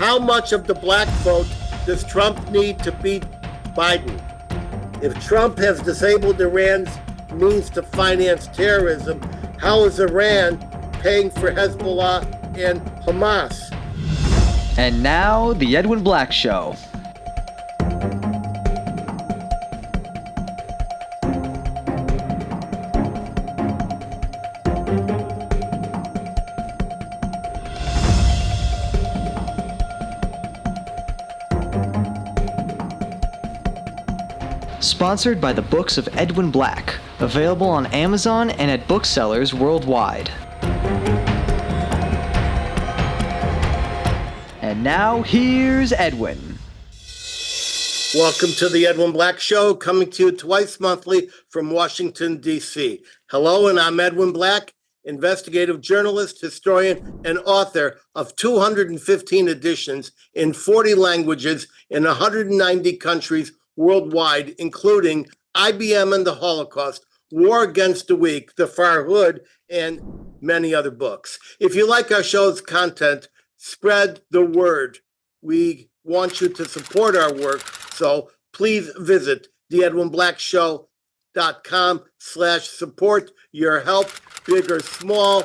How much of the black vote does Trump need to beat Biden? If Trump has disabled Iran's means to finance terrorism, how is Iran paying for Hezbollah and Hamas? And now, The Edwin Black Show. Sponsored by the books of Edwin Black, available on Amazon and at booksellers worldwide. And now, here's Edwin. Welcome to the Edwin Black Show, coming to you twice monthly from Washington, D.C. Hello, and I'm Edwin Black, investigative journalist, historian, and author of 215 editions in 40 languages in 190 countries worldwide, including IBM and the Holocaust, War Against the Weak, The Far Hood, and many other books. If you like our show's content, spread the word. We want you to support our work, so please visit theedwinblackshow.com/support. Your help, big or small,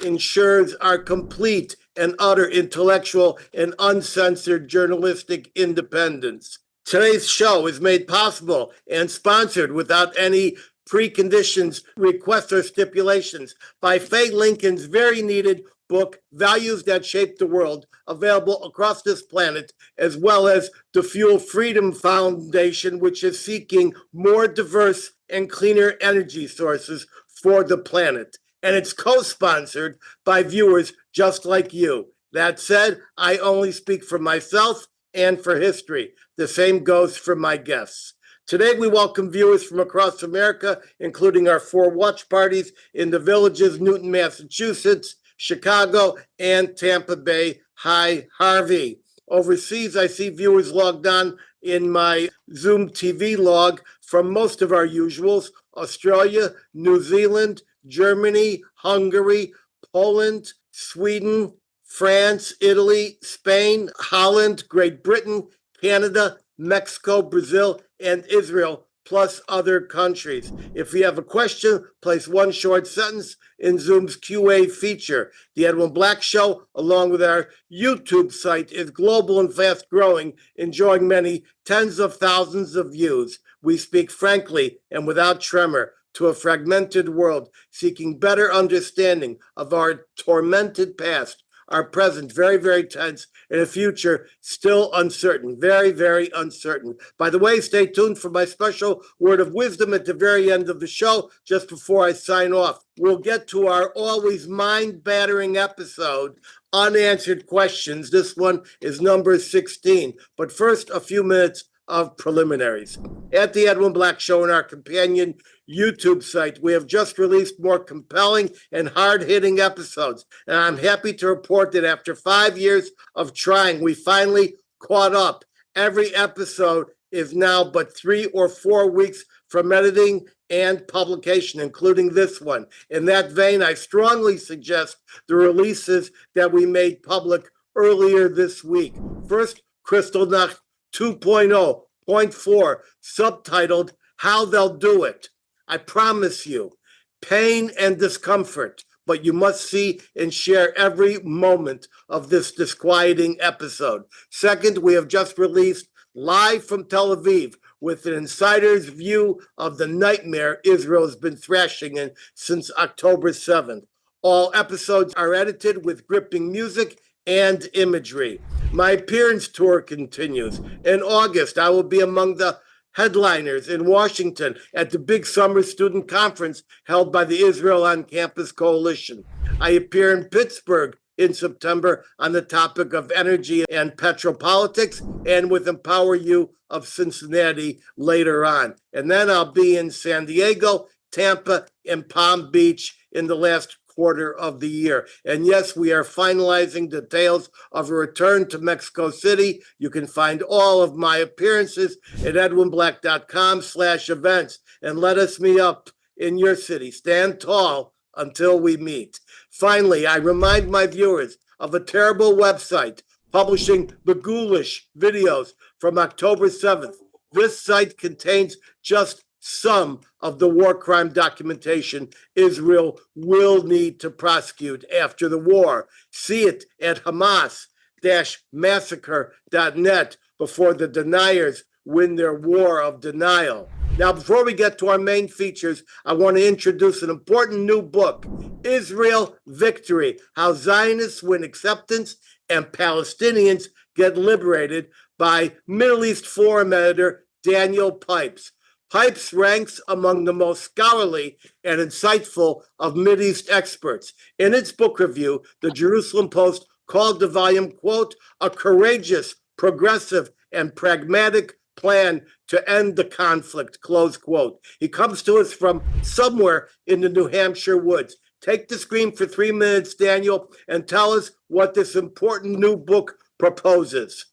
ensures our complete and utter intellectual and uncensored journalistic independence. Today's show is made possible and sponsored without any preconditions, requests, or stipulations by Faye Lincoln's very needed book, Values That Shape the World, available across this planet, as well as the Fuel Freedom Foundation, which is seeking more diverse and cleaner energy sources for the planet. And it's co-sponsored by viewers just like you. That said, I only speak for myself and for history. The same goes for my guests. Today, we welcome viewers from across America, including our 4 watch parties in the Villages, Newton, Massachusetts, Chicago, and Tampa Bay. Hi, Harvey. Overseas, I see viewers logged on in my Zoom TV log from most of our usuals: Australia, New Zealand, Germany, Hungary, Poland, Sweden, France, Italy, Spain, Holland, Great Britain, Canada, Mexico, Brazil, and Israel, plus other countries. If you have a question, place one short sentence in Zoom's QA feature. The Edwin Black Show, along with our YouTube site, is global and fast growing, enjoying many tens of thousands of views. We speak frankly and without tremor to a fragmented world, seeking better understanding of our tormented past, our present very, very tense, and a future still uncertain, very, very uncertain. By the way, stay tuned for my special word of wisdom at the very end of the show, just before I sign off. We'll get to our always mind-battering episode, Unanswered Questions. This one is number 16. But first, a few minutes of preliminaries. At the Edwin Black Show and our companion YouTube site, we have just released more compelling and hard-hitting episodes. And I'm happy to report that after 5 years of trying, we finally caught up. Every episode is now but 3 or 4 weeks from editing and publication, including this one. In that vein, I strongly suggest the releases that we made public earlier this week. First, Kristallnacht 2.0.4, subtitled How They'll Do It. I promise you, pain and discomfort, but you must see and share every moment of this disquieting episode. Second, we have just released Live from Tel Aviv, with an insider's view of the nightmare Israel has been thrashing in since October 7th. All episodes are edited with gripping music and imagery. My appearance tour continues. In August, I will be among the headliners in Washington at the big summer student conference held by the Israel on Campus Coalition. I appear in Pittsburgh in September on the topic of energy and petropolitics, and with Empower You of Cincinnati later on. And then I'll be in San Diego, Tampa, and Palm Beach in the last quarter of the year. And yes, we are finalizing details of a return to Mexico City. You can find all of my appearances at edwinblack.com/events, and let us meet up in your city. Stand tall until we meet. Finally, I remind my viewers of a terrible website publishing the ghoulish videos from October 7th. This site contains just some of the war crime documentation Israel will need to prosecute after the war. See it at Hamas-massacre.net before the deniers win their war of denial. Now, before we get to our main features, I want to introduce an important new book, Israel Victory: How Zionists Win Acceptance and Palestinians Get Liberated, by Middle East Forum editor Daniel Pipes. Pipes ranks among the most scholarly and insightful of Mideast experts. In its book review, the Jerusalem Post called the volume, quote, a courageous, progressive, and pragmatic plan to end the conflict, close quote. He comes to us from somewhere in the New Hampshire woods. Take the screen for 3 minutes, Daniel, and tell us what this important new book proposes.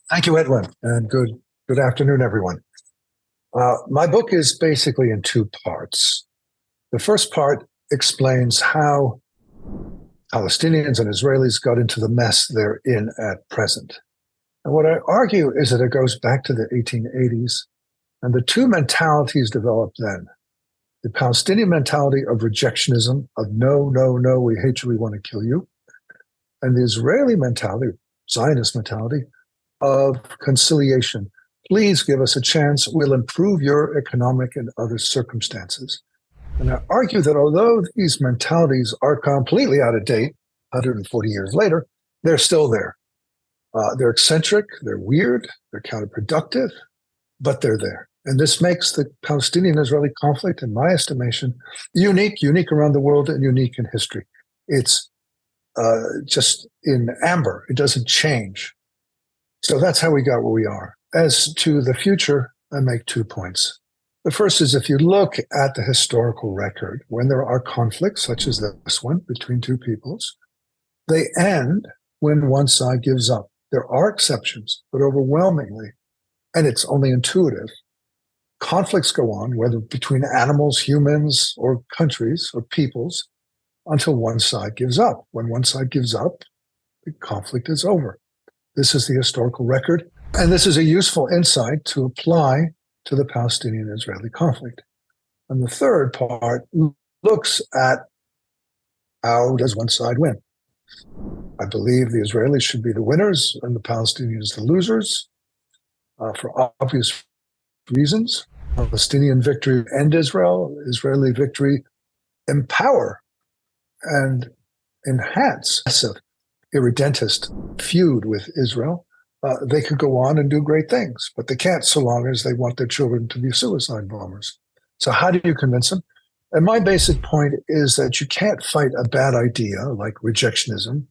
Thank you, Edwin, and good afternoon, everyone. My book is basically in two parts. The first part explains how Palestinians and Israelis got into the mess they're in at present. And what I argue is that it goes back to the 1880s, and the two mentalities developed then. The Palestinian mentality of rejectionism, of no, no, no, we hate you, we want to kill you. And the Israeli mentality, Zionist mentality, of conciliation. Please give us a chance. We'll improve your economic and other circumstances. And I argue that although these mentalities are completely out of date, 140 years later, they're still there. They're eccentric, they're weird, they're counterproductive, but they're there. And this makes the Palestinian-Israeli conflict, in my estimation, unique around the world and unique in history. It's just in amber. It doesn't change. So that's how we got where we are. As to the future, I make 2 points. The first is, if you look at the historical record, when there are conflicts, such as this one, between two peoples, they end when one side gives up. There are exceptions, but overwhelmingly, and it's only intuitive, conflicts go on, whether between animals, humans, or countries, or peoples, until one side gives up. When one side gives up, the conflict is over. This is the historical record, and this is a useful insight to apply to the Palestinian-Israeli conflict. And the third part looks at how does one side win. I believe the Israelis should be the winners and the Palestinians the losers, for obvious reasons. Palestinian victory end Israel, Israeli victory empower and enhance massive irredentist feud with Israel. They could go on and do great things, but they can't so long as they want their children to be suicide bombers. So how do you convince them? And my basic point is that you can't fight a bad idea like rejectionism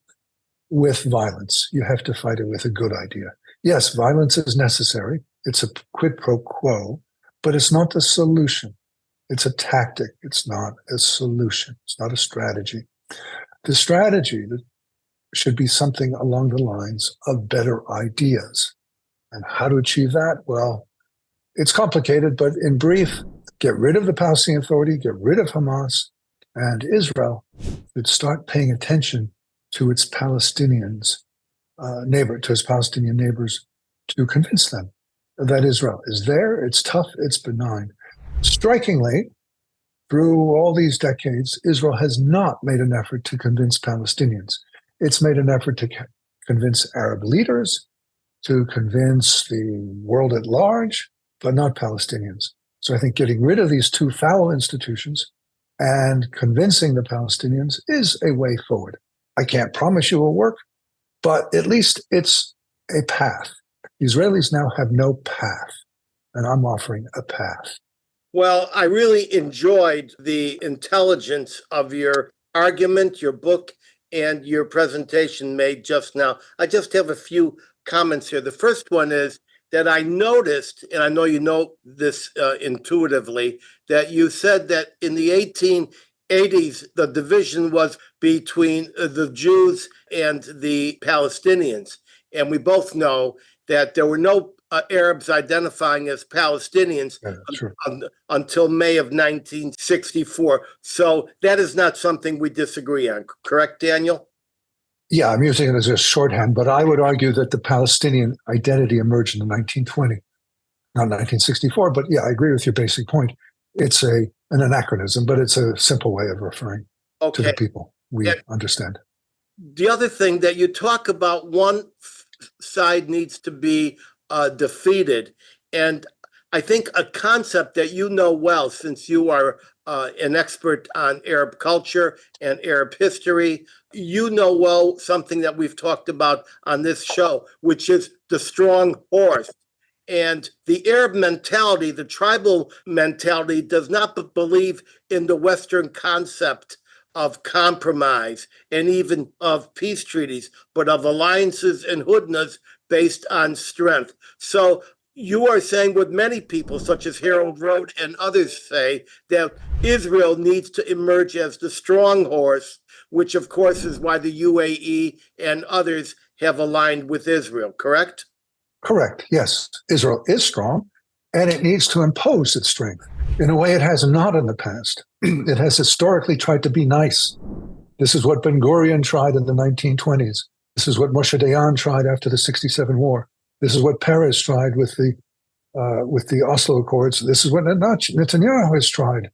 with violence. You have to fight it with a good idea. Yes, violence is necessary. It's a quid pro quo, but it's not the solution. It's a tactic. It's not a solution. It's not a strategy. The strategy should be something along the lines of better ideas. And how to achieve that? Well, it's complicated, but in brief, get rid of the Palestinian Authority, get rid of Hamas, and Israel should start paying attention to its Palestinian neighbors, to convince them that Israel is there, it's tough, it's benign. Strikingly, through all these decades, Israel has not made an effort to convince Palestinians. It's made an effort to convince Arab leaders, to convince the world at large, but not Palestinians. So I think getting rid of these two foul institutions and convincing the Palestinians is a way forward. I can't promise you it will work, but at least it's a path. The Israelis now have no path, and I'm offering a path. Well, I really enjoyed the intelligence of your argument, your book, and your presentation made just now. I just have a few comments here. The first one is that I noticed, and I know you know this intuitively, that you said that in the 1880s, the division was between the Jews and the Palestinians. And we both know that there were no Arabs identifying as Palestinians until May of 1964. So that is not something we disagree on. Correct, Daniel? Yeah, I'm using it as a shorthand, but I would argue that the Palestinian identity emerged in 1920, not 1964. But yeah, I agree with your basic point. It's an anachronism, but it's a simple way of referring to the Okay. people we And understand. the other thing that you talk about, one side needs to be defeated. And I think a concept that you know well, since you are an expert on Arab culture and Arab history, you know well something that we've talked about on this show, which is the strong horse. And the Arab mentality, the tribal mentality, does not believe in the Western concept of compromise and even of peace treaties, but of alliances and hudnas based on strength. So you are saying what many people, such as Harold Roth and others, say, that Israel needs to emerge as the strong horse, which of course is why the UAE and others have aligned with Israel, correct? Correct. Yes, Israel is strong, and it needs to impose its strength in a way it has not in the past. It has historically tried to be nice. This is what Ben Gurion tried in the 1920s. This is what Moshe Dayan tried after the '67 war. This is what Peres tried with the Oslo Accords. This is what Netanyahu has tried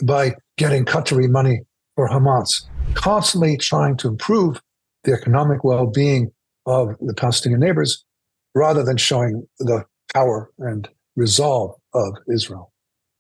by getting Qatari money for Hamas, constantly trying to improve the economic well-being of the Palestinian neighbors, rather than showing the power and resolve of Israel.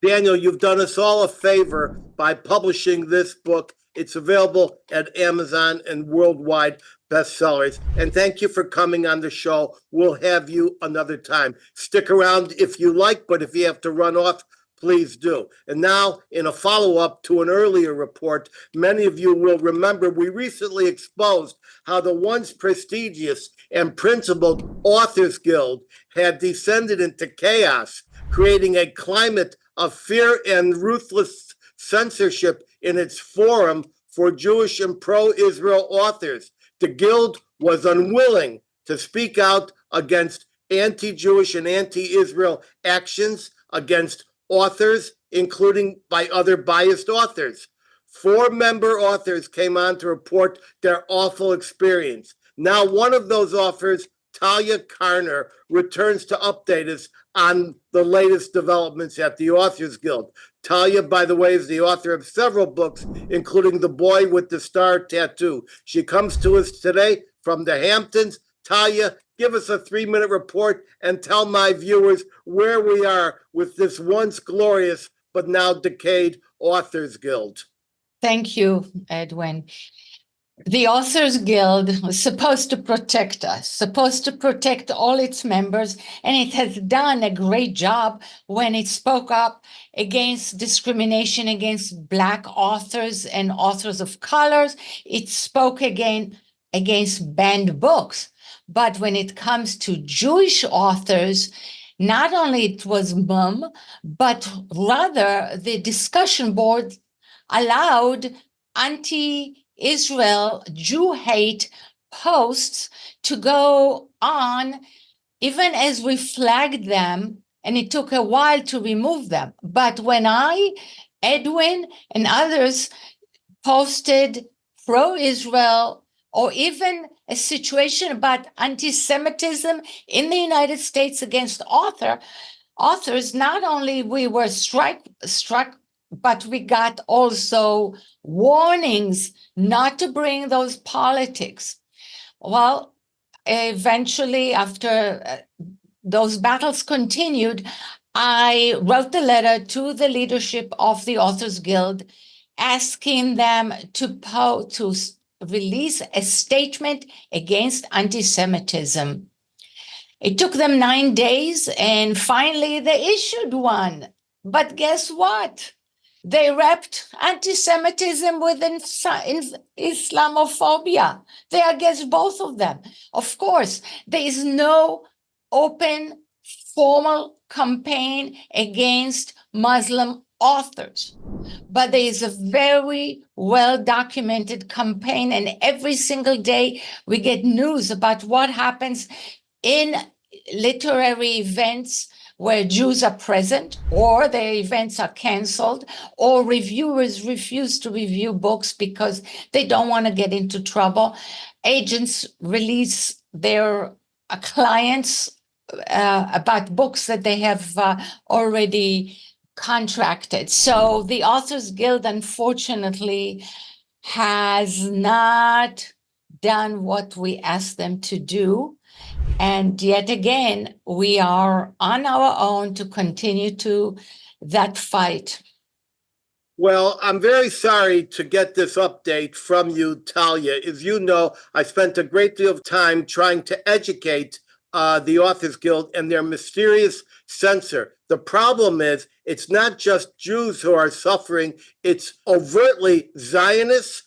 Daniel, you've done us all a favor by publishing this book. It's available at Amazon and worldwide bestsellers. And thank you for coming on the show. We'll have you another time. Stick around if you like, but if you have to run off, please do. And now, in a follow-up to an earlier report, many of you will remember we recently exposed how the once prestigious and principled Authors Guild had descended into chaos, creating a climate of fear and ruthless censorship in its forum for Jewish and pro-Israel authors. The Guild was unwilling to speak out against anti-Jewish and anti-Israel actions against authors, including by other biased authors. 4 member authors came on to report their awful experience. Now, one of those authors, Talia Carner, returns to update us on the latest developments at the Authors Guild. Talia, by the way, is the author of several books, including The Boy with the Star Tattoo. She comes to us today from the Hamptons. Talia, give us a 3-minute report and tell my viewers where we are with this once glorious but now decayed Authors Guild. Thank you, Edwin. The Authors Guild was supposed to protect us, supposed to protect all its members, and it has done a great job when it spoke up against discrimination against Black authors and authors of colors. It spoke against banned books. But when it comes to Jewish authors, not only it was mum, but rather the discussion board allowed anti-Israel, Jew hate posts to go on, even as we flagged them, and it took a while to remove them. But when Edwin, and others posted pro-Israel, or even a situation about anti-Semitism in the United States against authors, not only we were struck, but we got also warnings not to bring those politics. Well, eventually, after those battles continued, I wrote a letter to the leadership of the Authors Guild, asking them to release a statement against anti-Semitism. It took them 9 days, and finally they issued one. But guess what? They wrapped anti-Semitism with Islamophobia. They are against both of them. Of course, there is no open, formal campaign against Muslim authors. But there is a very well-documented campaign, and every single day we get news about what happens in literary events where Jews are present, or their events are canceled, or reviewers refuse to review books because they don't want to get into trouble. Agents release their clients about books that they have already contracted. So the Authors Guild, unfortunately, has not done what we asked them to do. And yet again, we are on our own to continue to that fight. Well, I'm very sorry to get this update from you, Talia. As you know, I spent a great deal of time trying to educate the Authors Guild and their mysterious censor. The problem is, it's not just Jews who are suffering, it's overtly Zionists,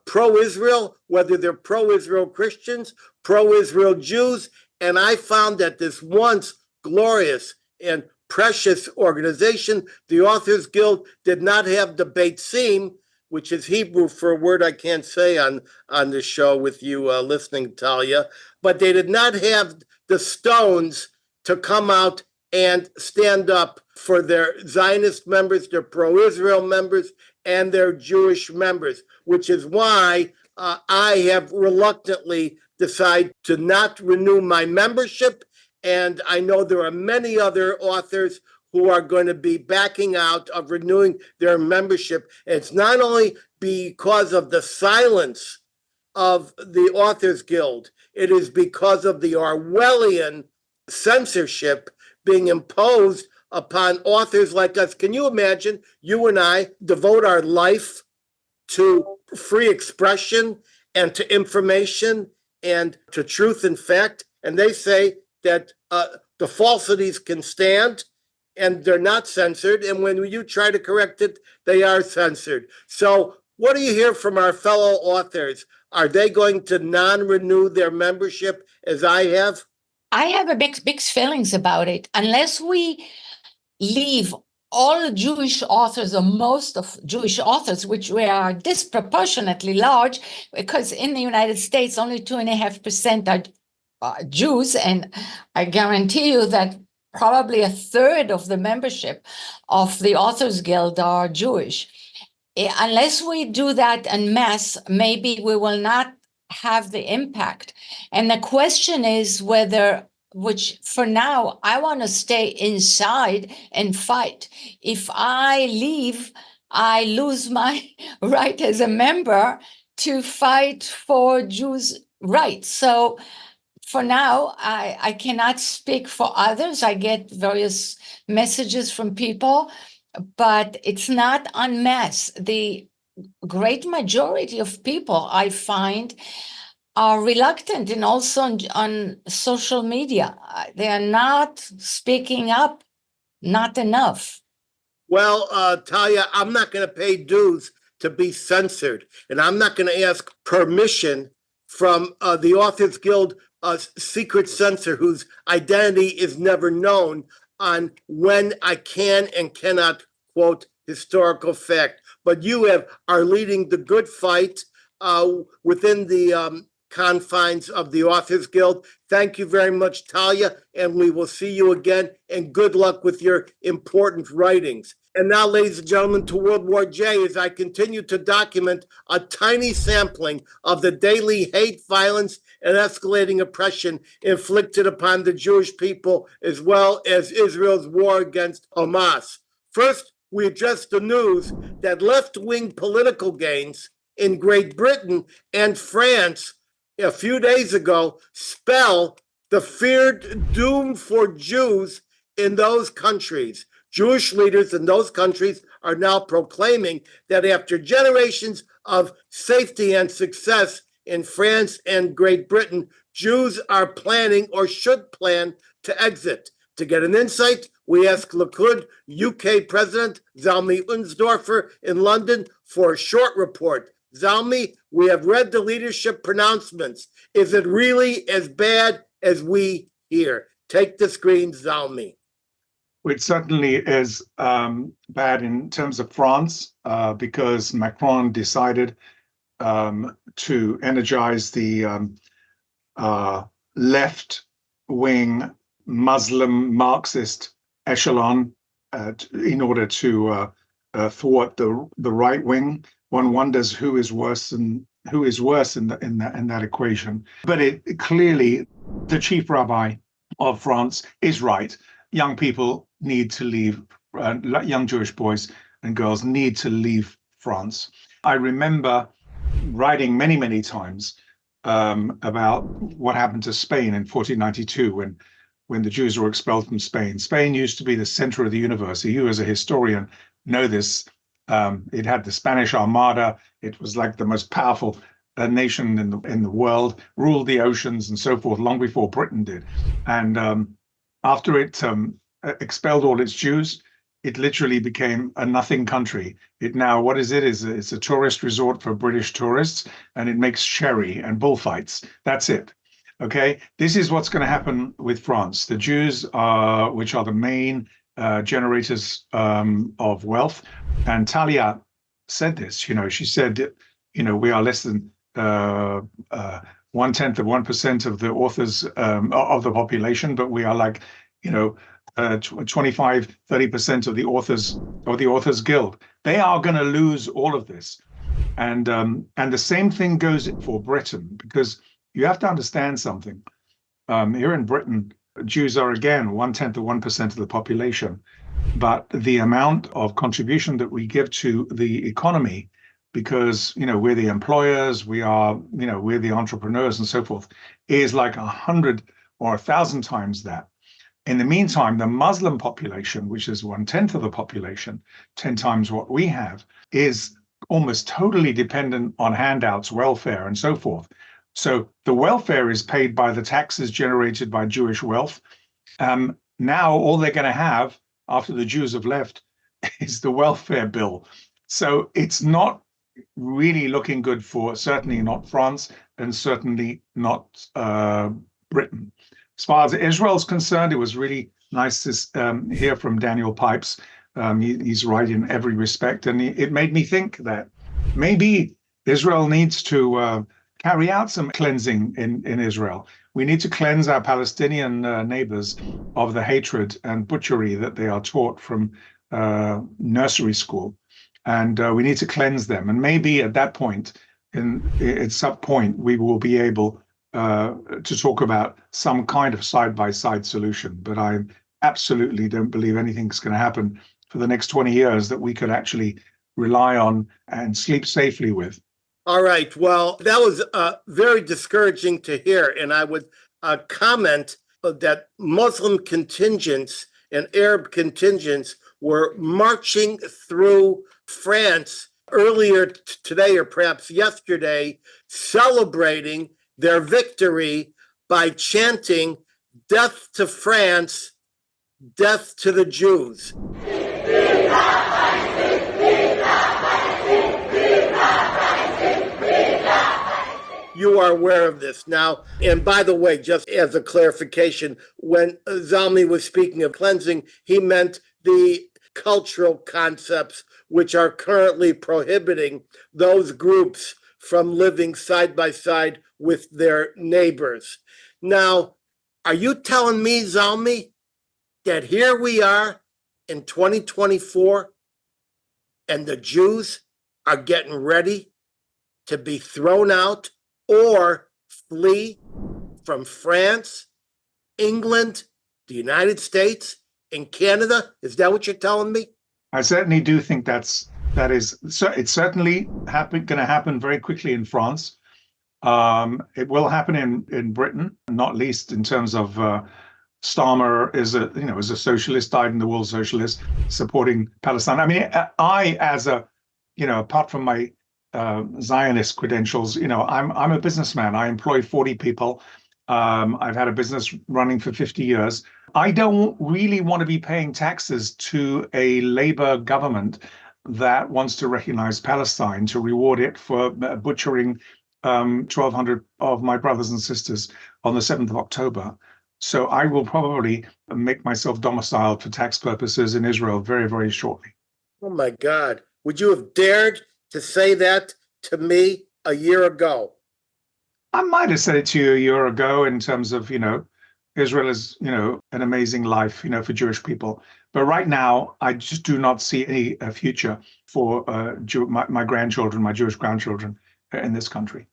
pro-Israel, whether they're pro-Israel Christians, pro-Israel Jews. And I found that this once glorious and precious organization, the Authors Guild, did not have the Beitzim, which is Hebrew for a word I can't say on the show with you listening, Talia, but they did not have the stones to come out and stand up for their Zionist members, their pro-Israel members, and their Jewish members, which is why I have reluctantly decided to not renew my membership. And I know there are many other authors who are going to be backing out of renewing their membership. And it's not only because of the silence of the Authors Guild, it is because of the Orwellian censorship being imposed upon authors like us. Can you imagine you and I devote our life to free expression and to information and to truth and fact, and they say that the falsities can stand and they're not censored, and when you try to correct it, they are censored. So what do you hear from our fellow authors? Are they going to non-renew their membership as I have? I have a mixed feelings about it. Unless we leave all Jewish authors, or most of Jewish authors, which we are disproportionately large, because in the United States, only 2.5% are Jews, and I guarantee you that probably a third of the membership of the Authors Guild are Jewish. Unless we do that en masse, maybe we will not have the impact. And the question is whether, which for now, I want to stay inside and fight. If I leave, I lose my right as a member to fight for Jews' rights. So for now, I cannot speak for others. I get various messages from people, but it's not en masse. The great majority of people, I find, are reluctant, and also on social media. They are not speaking up, not enough. Well, Talia, I'm not going to pay dues to be censored, and I'm not going to ask permission from the Authors Guild secret censor whose identity is never known on when I can and cannot quote historical fact. But you are leading the good fight within the confines of the Authors Guild. Thank you very much, Talia, and we will see you again, and good luck with your important writings. And now, ladies and gentlemen, to World War J, as I continue to document a tiny sampling of the daily hate, violence, and escalating oppression inflicted upon the Jewish people, as well as Israel's war against Hamas. First, we address the news that left-wing political gains in Great Britain and France a few days ago spell the feared doom for Jews in those countries. Jewish leaders in those countries are now proclaiming that after generations of safety and success in France and Great Britain, Jews are planning or should plan to exit. To get an insight, we asked Likud UK President Zalmi Unsdorfer in London for a short report. Zalmi, we have read the leadership pronouncements. Is it really as bad as we hear? Take the screen, Zalmi. It certainly is bad in terms of France because Macron decided to energize the left-wing Muslim Marxist echelon in order to thwart the right wing. One wonders who is worse in that equation. But it clearly, the chief rabbi of France is right. Young people need to leave. Young Jewish boys and girls need to leave France. I remember writing many times about what happened to Spain in 1492 when the Jews were expelled from Spain. Spain used to be the center of the universe. You, as a historian, know this. It had the Spanish Armada. It was like the most powerful nation in the world, ruled the oceans and so forth, long before Britain did. And after it expelled all its Jews, it literally became a nothing country. It now, what is it? It's a tourist resort for British tourists, and it makes sherry and bullfights. That's it. Okay, this is what's going to happen with France. The Jews, which are the main generators of wealth, and Talia said this. She said, we are less than 1/10 of 1% of the authors of the population, but we are like, 25-30% of the authors guild. They are going to lose all of this, and the same thing goes for Britain, because you have to understand something. Here in Britain, Jews are again 1/10 of 1% of the population, but the amount of contribution that we give to the economy, because we're the employers, we're the entrepreneurs and so forth, is like 100 or 1,000 times that. In the meantime, the Muslim population, which is 1/10 of the population, 10 times what we have, is almost totally dependent on handouts, welfare, and so forth. So the welfare is paid by the taxes generated by Jewish wealth. Now all they're going to have after the Jews have left is the welfare bill. So it's not really looking good for, certainly not France, and certainly not Britain. As far as Israel's concerned, it was really nice to hear from Daniel Pipes. He's right in every respect, and it made me think that maybe Israel needs to carry out some cleansing in Israel. We need to cleanse our Palestinian neighbors of the hatred and butchery that they are taught from nursery school, and we need to cleanse them. And maybe at that point, at some point, we will be able to talk about some kind of side-by-side solution. But I absolutely don't believe anything's going to happen for the next 20 years that we could actually rely on and sleep safely with. All right. Well, that was very discouraging to hear. And I would comment that Muslim contingents and Arab contingents were marching through France earlier today, or perhaps yesterday, celebrating their victory by chanting, "Death to France, death to the Jews." You are aware of this now. And by the way, just as a clarification, when Zalmi was speaking of cleansing, he meant the cultural concepts which are currently prohibiting those groups from living side by side with their neighbors. Now, are you telling me, Zalmi, that here we are in 2024 and the Jews are getting ready to be thrown out or flee from France, England, the United States, and Canada? Is that what you're telling me? I certainly do think it's certainly going to happen very quickly in France. It will happen in Britain, not least in terms of Starmer is a socialist, dyed-in-the-wool socialist supporting Palestine. I mean, I as a apart from my Zionist credentials, I'm a businessman. I employ 40 people. I've had a business running for 50 years. I don't really want to be paying taxes to a Labour government that wants to recognize Palestine, to reward it for butchering 1,200 of my brothers and sisters on the 7th of October. So I will probably make myself domiciled for tax purposes in Israel very, very shortly. Oh my God. Would you have dared to say that to me a year ago? I might have said it to you a year ago in terms of, Israel is, an amazing life, for Jewish people. But right now, I just do not see any future for my grandchildren, my Jewish grandchildren in this country.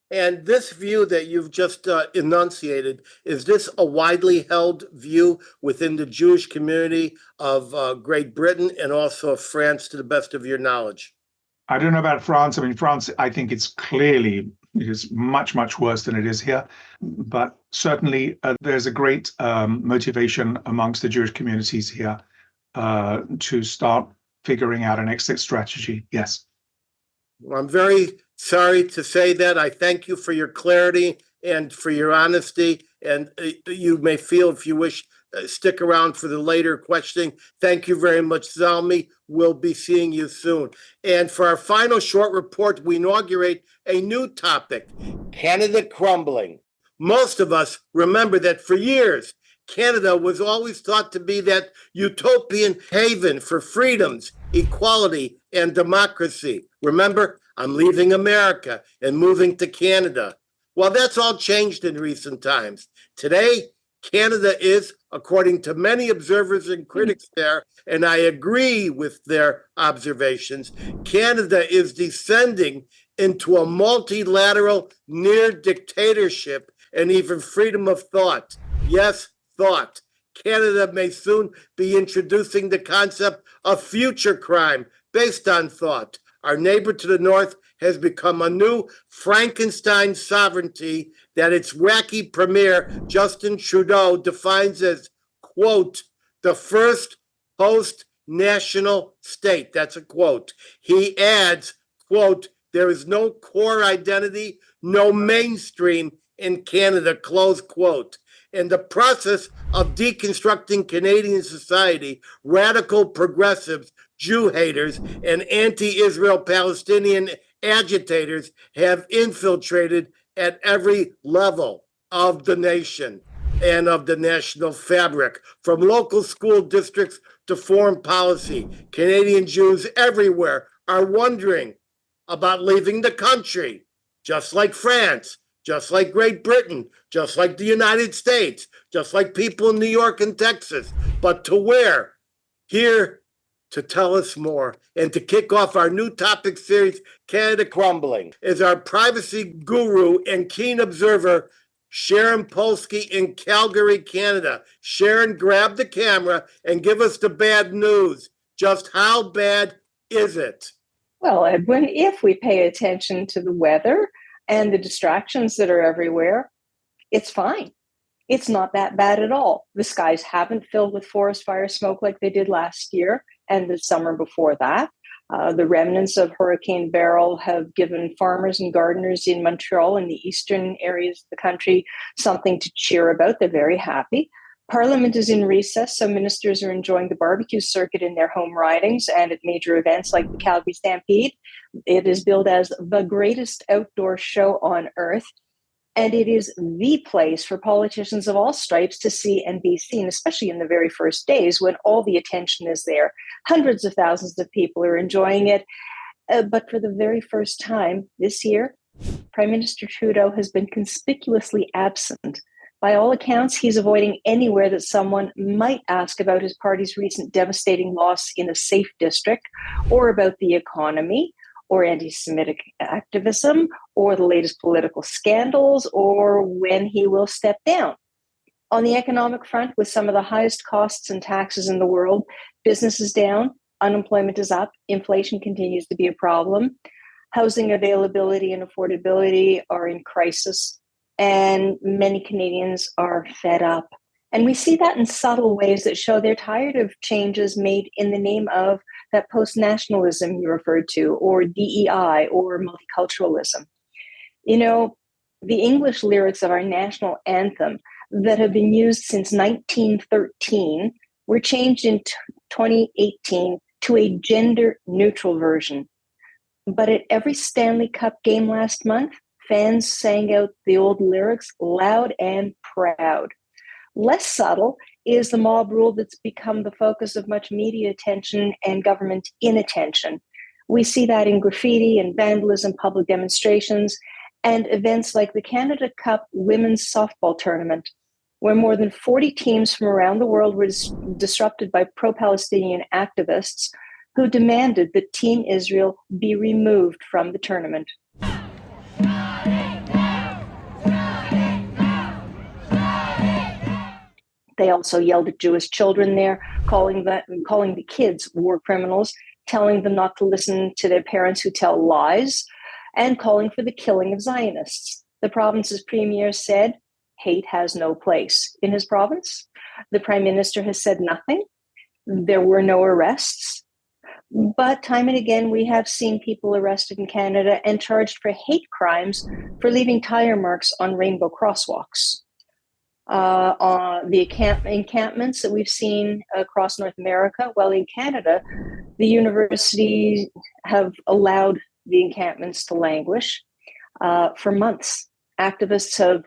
And this view that you've just enunciated, is this a widely held view within the Jewish community of Great Britain and also of France, to the best of your knowledge? I don't know about France. I mean, France, I think it is much, much worse than it is here. But certainly there's a great motivation amongst the Jewish communities here to start figuring out an exit strategy. Yes. Well, I'm very sorry to say that. I thank you for your clarity and for your honesty. And you may feel, if you wish, stick around for the later questioning. Thank you very much, Zalmi. We'll be seeing you soon. And for our final short report, we inaugurate a new topic, Canada crumbling. Most of us remember that for years, Canada was always thought to be that utopian haven for freedoms, equality, and democracy. Remember, I'm leaving America and moving to Canada. Well, that's all changed in recent times. Today, Canada is, according to many observers and critics there, and I agree with their observations, Canada is descending into a multilateral near dictatorship and even freedom of thought. Yes, thought. Canada may soon be introducing the concept of future crime based on thought. Our neighbor to the north has become a new Frankenstein sovereignty that its wacky premier, Justin Trudeau, defines as, quote, the first post-national state. That's a quote. He adds, quote, there is no core identity, no mainstream in Canada, close quote. In the process of deconstructing Canadian society, radical progressives, Jew haters, and anti-Israel Palestinian agitators have infiltrated at every level of the nation and of the national fabric, from local school districts to foreign policy. Canadian Jews everywhere are wondering about leaving the country, just like France, just like Great Britain, just like the United States, just like people in New York and Texas. But to where? Here to tell us more and to kick off our new topic series, Canada Crumbling, is our privacy guru and keen observer, Sharon Polsky in Calgary, Canada. Sharon, grab the camera and give us the bad news. Just how bad is it? Well, Edwin, if we pay attention to the weather and the distractions that are everywhere, it's fine. It's not that bad at all. The skies haven't filled with forest fire smoke like they did last year and the summer before that. The remnants of Hurricane Beryl have given farmers and gardeners in Montreal and the eastern areas of the country something to cheer about. They're very happy. Parliament is in recess, so ministers are enjoying the barbecue circuit in their home ridings and at major events like the Calgary Stampede. It is billed as the greatest outdoor show on earth, and it is the place for politicians of all stripes to see and be seen, especially in the very first days when all the attention is there. Hundreds of thousands of people are enjoying it, but for the very first time this year, Prime Minister Trudeau has been conspicuously absent. By all accounts, he's avoiding anywhere that someone might ask about his party's recent devastating loss in a safe district, or about the economy, or anti-Semitic activism, or the latest political scandals, or when he will step down. On the economic front, with some of the highest costs and taxes in the world, business is down, unemployment is up, inflation continues to be a problem, housing availability and affordability are in crisis, and many Canadians are fed up. And we see that in subtle ways that show they're tired of changes made in the name of that post-nationalism you referred to, or DEI, or multiculturalism. You know, the English lyrics of our national anthem that have been used since 1913 were changed in 2018 to a gender-neutral version. But at every Stanley Cup game last month, fans sang out the old lyrics loud and proud. Less subtle is the mob rule that's become the focus of much media attention and government inattention. We see that in graffiti and vandalism, public demonstrations, and events like the Canada Cup Women's Softball Tournament. where more than 40 teams from around the world were disrupted by pro-Palestinian activists who demanded that Team Israel be removed from the tournament. They also yelled at Jewish children there, calling the kids war criminals, telling them not to listen to their parents who tell lies, and calling for the killing of Zionists. The province's premier said, hate has no place in his province. The prime minister has said nothing. There were no arrests. But time and again, we have seen people arrested in Canada and charged for hate crimes for leaving tire marks on rainbow crosswalks. On the encampments that we've seen across North America, well, in Canada, the universities have allowed the encampments to languish for months. Activists have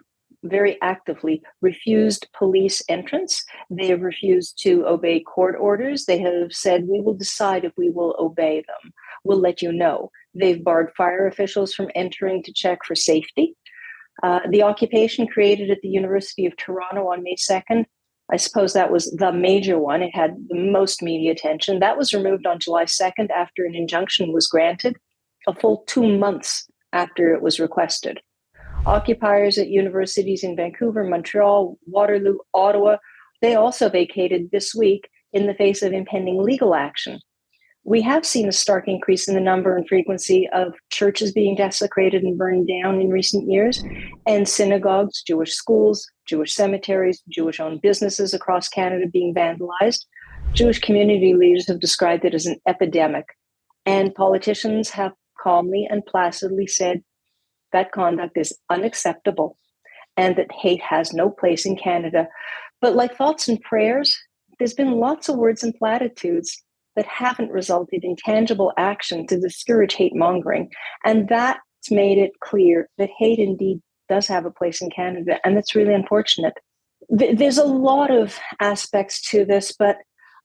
very actively refused police entrance. They have refused to obey court orders. They have said, we will decide if we will obey them. We'll let you know. They've barred fire officials from entering to check for safety. The occupation created at the University of Toronto on May 2nd, I suppose that was the major one. It had the most media attention. That was removed on July 2nd after an injunction was granted, a full 2 months after it was requested. Occupiers at universities in Vancouver, Montreal, Waterloo, Ottawa, they also vacated this week in the face of impending legal action. We have seen a stark increase in the number and frequency of churches being desecrated and burned down in recent years, and synagogues, Jewish schools, Jewish cemeteries, Jewish-owned businesses across Canada being vandalized. Jewish community leaders have described it as an epidemic, and politicians have calmly and placidly said that conduct is unacceptable and that hate has no place in Canada. But like thoughts and prayers, there's been lots of words and platitudes that haven't resulted in tangible action to discourage hate mongering. And that's made it clear that hate indeed does have a place in Canada. And that's really unfortunate. There's a lot of aspects to this, but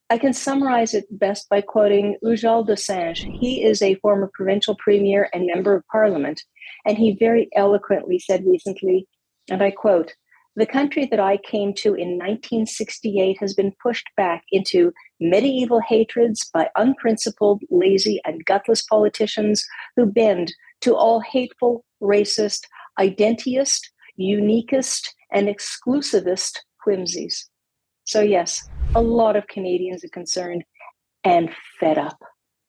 I can summarize it best by quoting Ujjal Dosanjh. He is a former provincial premier and member of parliament. And he very eloquently said recently, and I quote, "The country that I came to in 1968 has been pushed back into medieval hatreds by unprincipled, lazy, and gutless politicians who bend to all hateful, racist, identityist, uniquist, and exclusivist whimsies." So yes, a lot of Canadians are concerned and fed up.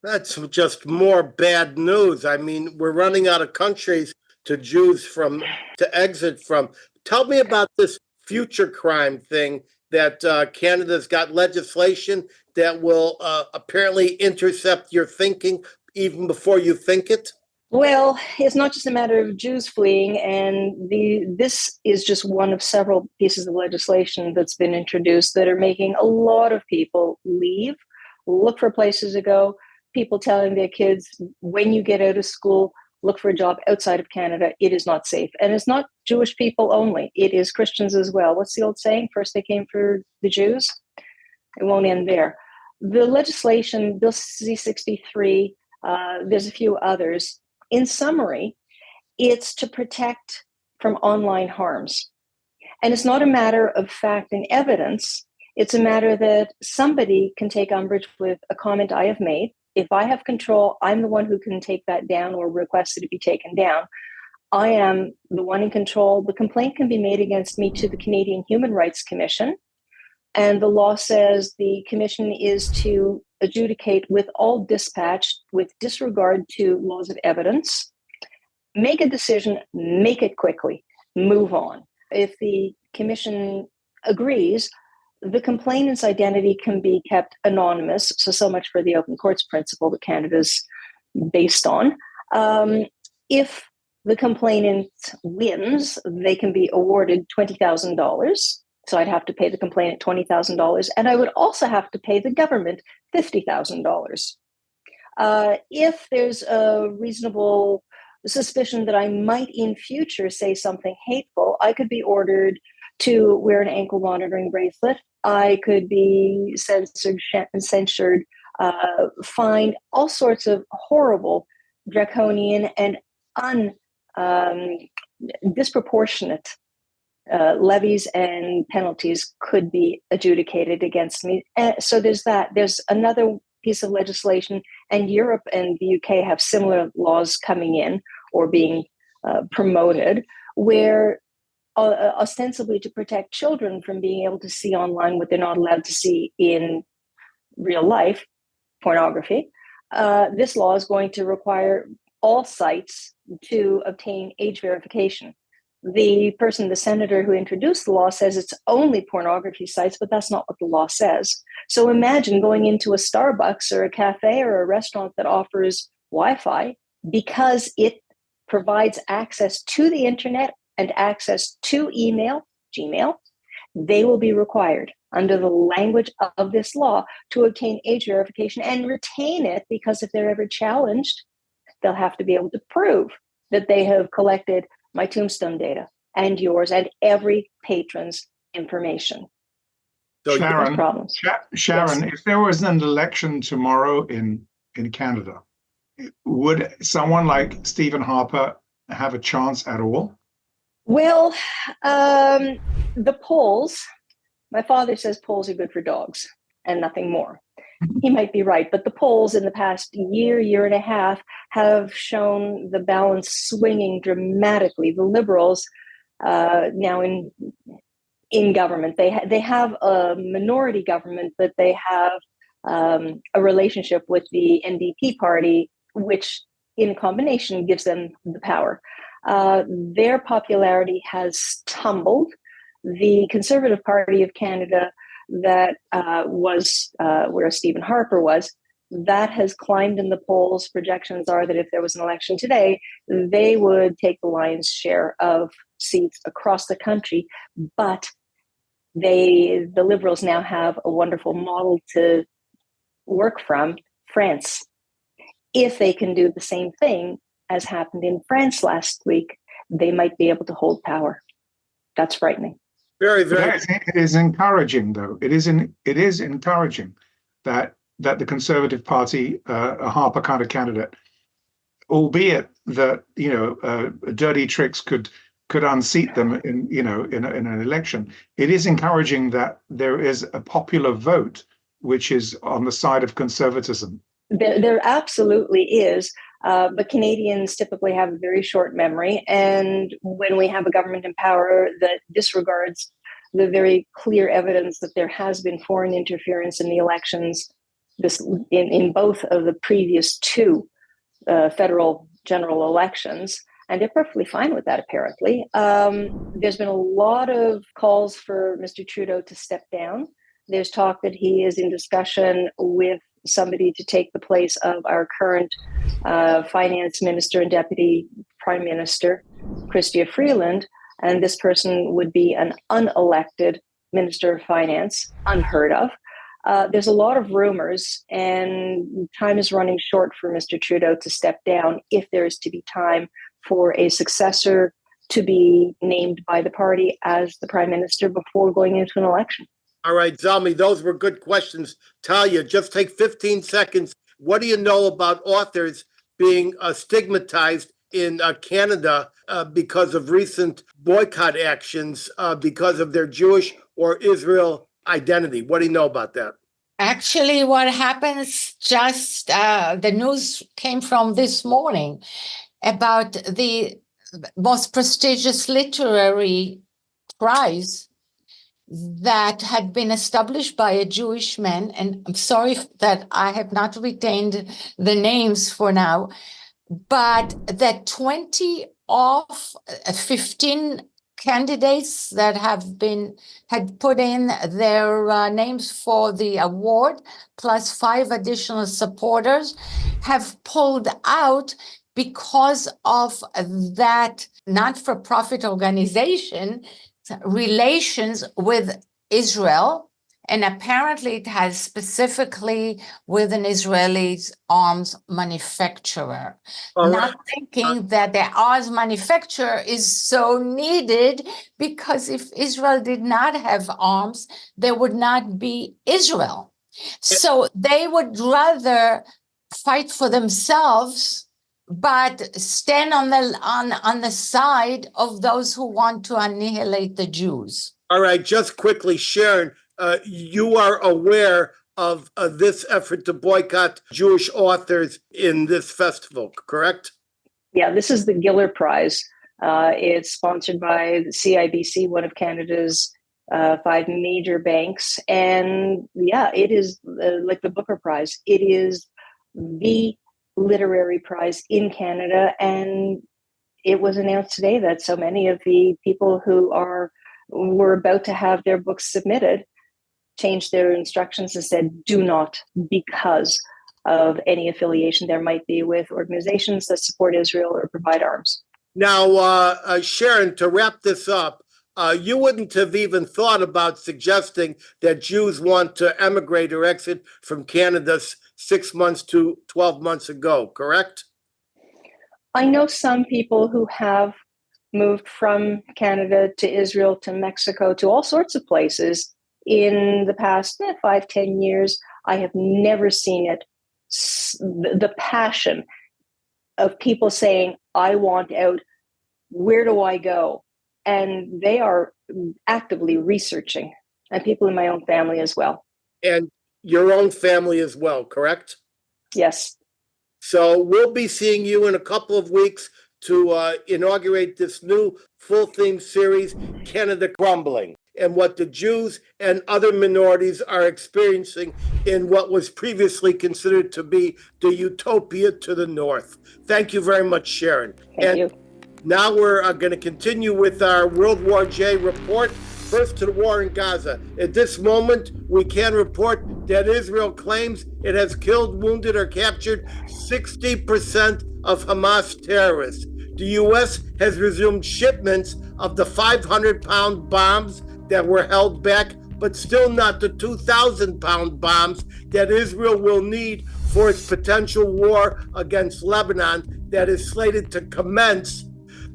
That's just more bad news. I mean, we're running out of countries to to exit from. Tell me about this future crime thing that Canada's got legislation that will apparently intercept your thinking even before you think it. Well, it's not just a matter of Jews fleeing, and this is just one of several pieces of legislation that's been introduced that are making a lot of people leave, look for places to go, people telling their kids, when you get out of school, look for a job outside of Canada. It is not safe. And it's not Jewish people only. It is Christians as well. What's the old saying? First they came for the Jews. It won't end there. The legislation, Bill C-63, there's a few others. In summary, it's to protect from online harms. And it's not a matter of fact and evidence. It's a matter that somebody can take umbrage with a comment I have made. If I have control, I'm the one who can take that down or request that it be taken down. I am the one in control. The complaint can be made against me to the Canadian Human Rights Commission. And the law says the commission is to adjudicate with all dispatch, with disregard to laws of evidence, make a decision, make it quickly, move on. If the commission agrees, the complainant's identity can be kept anonymous. So much for the open courts principle that Canada's based on. If the complainant wins, they can be awarded $20,000. So I'd have to pay the complainant $20,000, and I would also have to pay the government $50,000. If there's a reasonable suspicion that I might in future say something hateful, I could be ordered to wear an ankle monitoring bracelet. I could be censored, fined, all sorts of horrible, draconian, and disproportionate levies and penalties could be adjudicated against me. So there's that. There's another piece of legislation, and Europe and the UK have similar laws coming in or being promoted, where ostensibly to protect children from being able to see online what they're not allowed to see in real life, pornography. This law is going to require all sites to obtain age verification. The senator who introduced the law says it's only pornography sites, but that's not what the law says. So imagine going into a Starbucks or a cafe or a restaurant that offers Wi-Fi, because it provides access to the internet and access to email, Gmail. They will be required under the language of this law to obtain age verification and retain it, because if they're ever challenged, they'll have to be able to prove that they have collected my tombstone data and yours and every patron's information. So Sharon, Yes. if there was an election tomorrow in Canada, would someone like Stephen Harper have a chance at all? Well, the polls, my father says polls are good for dogs and nothing more. He might be right, but the polls in the past year and a half have shown the balance swinging dramatically. The Liberals now in government, they have a minority government, but they have a relationship with the NDP party, which in combination gives them the power. Their popularity has tumbled. The Conservative Party of Canada, that was where Stephen Harper was, that has climbed in the polls. Projections are that if there was an election today, they would take the lion's share of seats across the country. But the Liberals now have a wonderful model to work from, France. If they can do the same thing as happened in France last week, they might be able to hold power. That's frightening. very, very. It is encouraging, though. It is encouraging that the Conservative Party, a Harper kind of candidate, albeit that dirty tricks could unseat them in an election. It is encouraging that there is a popular vote which is on the side of conservatism. There absolutely is. But Canadians typically have a very short memory. And when we have a government in power that disregards the very clear evidence that there has been foreign interference in the elections, in both of the previous two federal general elections, and they're perfectly fine with that, apparently. There's been a lot of calls for Mr. Trudeau to step down. There's talk that he is in discussion with somebody to take the place of our current finance minister and deputy prime minister, Chrystia Freeland, and this person would be an unelected minister of finance, unheard of. There's a lot of rumors, and time is running short for Mr. Trudeau to step down if there is to be time for a successor to be named by the party as the prime minister before going into an election. All right, Zalmi, those were good questions. Talia, just take 15 seconds. What do you know about authors being stigmatized in Canada because of recent boycott actions because of their Jewish or Israel identity? What do you know about that? Actually, what happens, just the news came from this morning about the most prestigious literary prize that had been established by a Jewish man. And I'm sorry that I have not retained the names for now, but that 20 of 15 candidates that had put in their names for the award, plus 5 additional supporters, have pulled out because of that not-for-profit organization relations with Israel. And apparently it has specifically with an Israeli arms manufacturer. Not thinking that the arms manufacturer is so needed, because if Israel did not have arms, there would not be Israel. So they would rather fight for themselves but stand on the side of those who want to annihilate the Jews. All right, just quickly, Sharon, you are aware of this effort to boycott Jewish authors in this festival, correct? Yeah, this is the Giller Prize. It's sponsored by the CIBC, one of Canada's 5 major banks. And yeah, it is like the Booker Prize. It is the literary prize in Canada. And it was announced today that so many of the people who were about to have their books submitted changed their instructions and said, do not, because of any affiliation there might be with organizations that support Israel or provide arms. Now, Sharon, to wrap this up, you wouldn't have even thought about suggesting that Jews want to emigrate or exit from Canada 6 months to 12 months ago, correct? I know some people who have moved from Canada to Israel, to Mexico, to all sorts of places in the past 5-10 years. I have never seen it, the passion of people saying, I want out, where do I go? And they are actively researching, and people in my own family as well. And your own family as well, correct? Yes. So we'll be seeing you in a couple of weeks to inaugurate this new full-theme series, Canada Crumbling, and what the Jews and other minorities are experiencing in what was previously considered to be the utopia to the north. Thank you very much, Sharon. Thank you. Now we're going to continue with our World War J report. First to the war in Gaza. At this moment, we can report that Israel claims it has killed, wounded, or captured 60% of Hamas terrorists. The U.S. has resumed shipments of the 500-pound bombs that were held back, but still not the 2,000-pound bombs that Israel will need for its potential war against Lebanon that is slated to commence.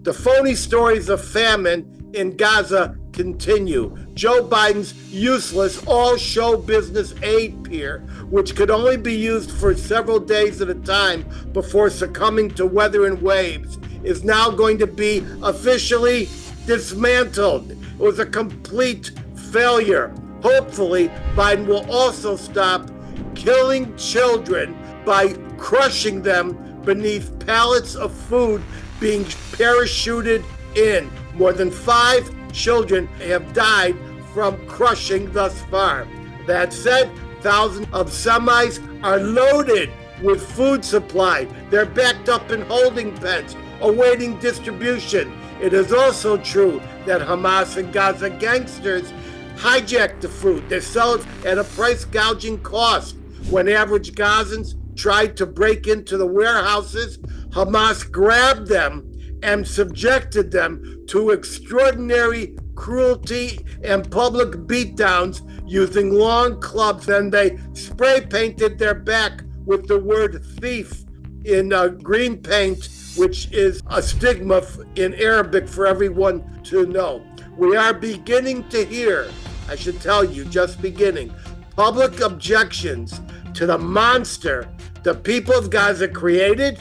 The phony stories of famine in Gaza continue. Joe Biden's useless all-show business aid pier, which could only be used for several days at a time before succumbing to weather and waves, is now going to be officially dismantled. It was a complete failure. Hopefully, Biden will also stop killing children by crushing them beneath pallets of food being parachuted in. More than 5 children have died from crushing thus far. That said, thousands of semis are loaded with food supply. They're backed up in holding pens, awaiting distribution. It is also true that Hamas and Gaza gangsters hijack the food. They sell it at a price gouging cost. When average Gazans tried to break into the warehouses, Hamas grabbed them and subjected them to extraordinary cruelty and public beatdowns using long clubs. Then they spray painted their back with the word thief in green paint, which is a stigma in Arabic for everyone to know. We are beginning to hear, I should tell you, just beginning, public objections to the monster the people of Gaza created,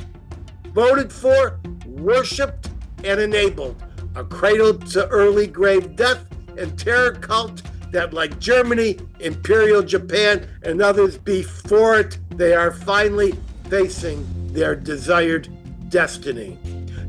voted for, worshipped, and enabled. A cradle to early grave death and terror cult that, like Germany, Imperial Japan, and others before it, they are finally facing their desired destiny.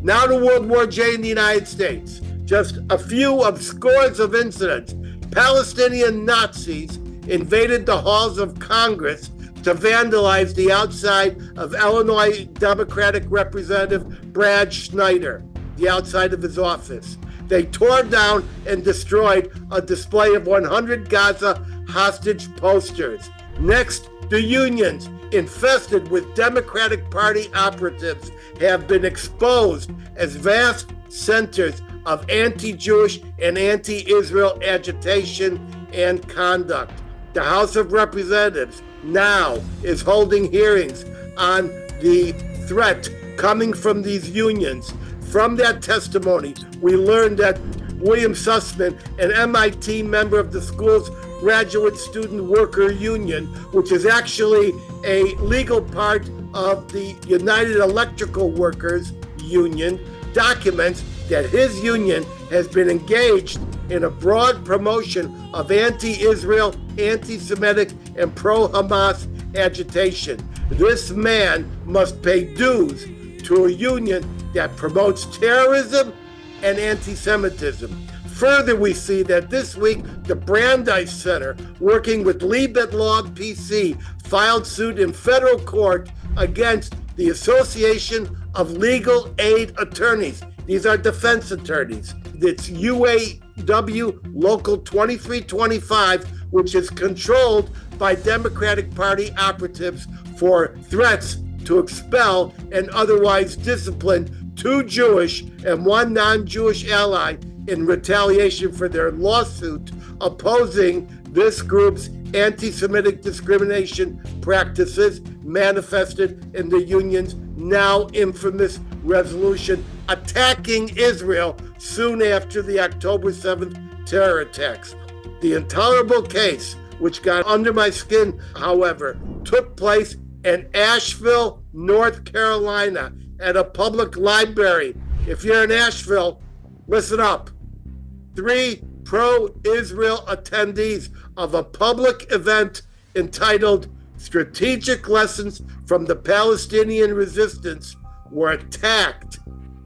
Now to World War J in the United States. Just a few of scores of incidents. Palestinian Nazis invaded the halls of Congress to vandalize the outside of Illinois Democratic Representative Brad Schneider, the outside of his office. They tore down and destroyed a display of 100 Gaza hostage posters. Next, the unions, infested with Democratic Party operatives, have been exposed as vast centers of anti-Jewish and anti-Israel agitation and conduct. The House of Representatives now is holding hearings on the threat coming from these unions. From that testimony, we learned that William Sussman, an MIT member of the school's Graduate Student Worker Union, which is actually a legal part of the United Electrical Workers Union, documents that his union has been engaged in a broad promotion of anti-Israel, anti-Semitic, and pro-Hamas agitation. This man must pay dues to a union that promotes terrorism and anti-Semitism. Further, we see that this week, the Brandeis Center, working with Libet Law PC, filed suit in federal court against the Association of Legal Aid Attorneys. These are defense attorneys. It's UAW Local 2325, which is controlled by Democratic Party operatives for threats to expel and otherwise discipline 2 Jewish and 1 non-Jewish ally in retaliation for their lawsuit opposing this group's anti-Semitic discrimination practices manifested in the union's now infamous resolution attacking Israel soon after the October 7th terror attacks. The intolerable case, which got under my skin, however, took place in Asheville, North Carolina, at a public library. If you're in Asheville, listen up. 3 pro-Israel attendees of a public event entitled Strategic Lessons from the Palestinian Resistance were attacked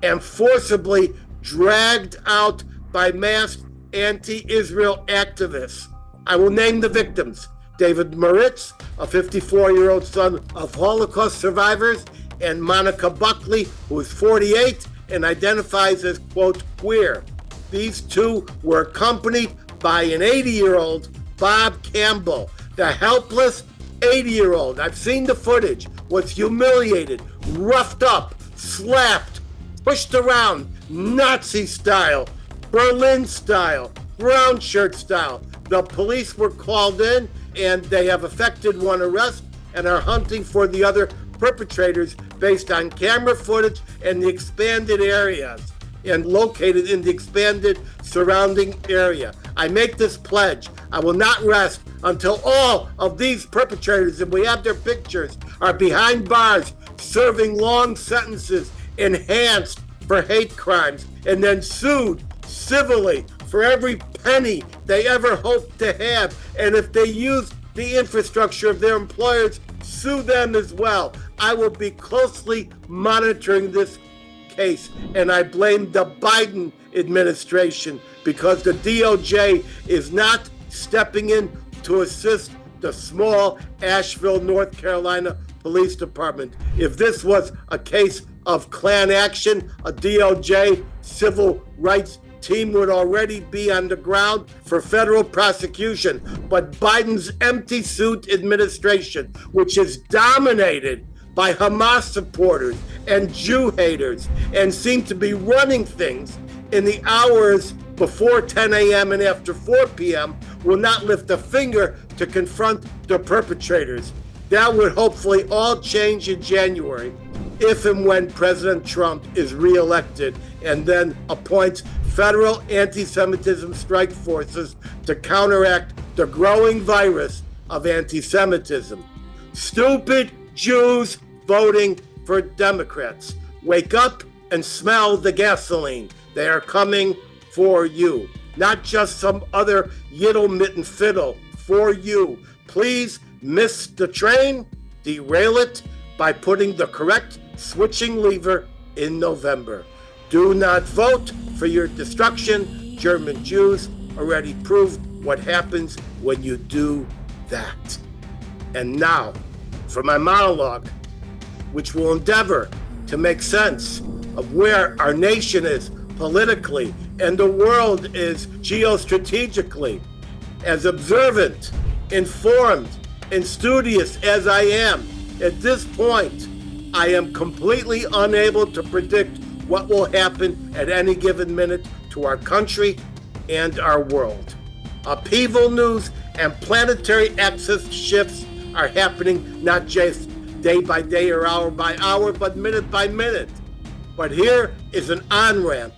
and forcibly dragged out by masked anti-Israel activists. I will name the victims: David Moritz, a 54-year-old son of Holocaust survivors, and Monica Buckley, who is 48 and identifies as, quote, queer. These 2 were accompanied by an 80-year-old Bob Campbell. The helpless 80-year-old, I've seen the footage, was humiliated, roughed up, slapped, pushed around, Nazi style, Berlin style, brown shirt style. The police were called in and they have effected 1 arrest and are hunting for the other perpetrators based on camera footage and the expanded areas and located in the expanded surrounding area. I make this pledge. I will not rest until all of these perpetrators, and we have their pictures, are behind bars serving long sentences enhanced for hate crimes and then sued civilly for every penny they ever hoped to have. And if they use the infrastructure of their employers, sue them as well. I will be closely monitoring this case, and I blame the Biden administration because the DOJ is not stepping in to assist the small Asheville, North Carolina Police Department. If this was a case of Klan action, a DOJ civil rights team would already be on the ground for federal prosecution. But Biden's empty suit administration, which is dominated by Hamas supporters and Jew haters and seem to be running things in the hours before 10 a.m. and after 4 p.m., will not lift a finger to confront the perpetrators. That would hopefully all change in January if and when President Trump is reelected and then appoints federal anti-Semitism strike forces to counteract the growing virus of anti-Semitism. Stupid Jews voting for Democrats. Wake up and smell the gasoline. They are coming for you. Not just some other yiddle mitten fiddle, for you. Please miss the train, derail it by putting the correct switching lever in November. Do not vote for your destruction. German Jews already proved what happens when you do that. And now, for my monologue, which will endeavor to make sense of where our nation is politically and the world is geostrategically. As observant, informed, and studious as I am, at this point, I am completely unable to predict what will happen at any given minute to our country and our world. Upheaval news and planetary axis shifts are happening not just day by day or hour by hour, but minute by minute. But here is an on-ramp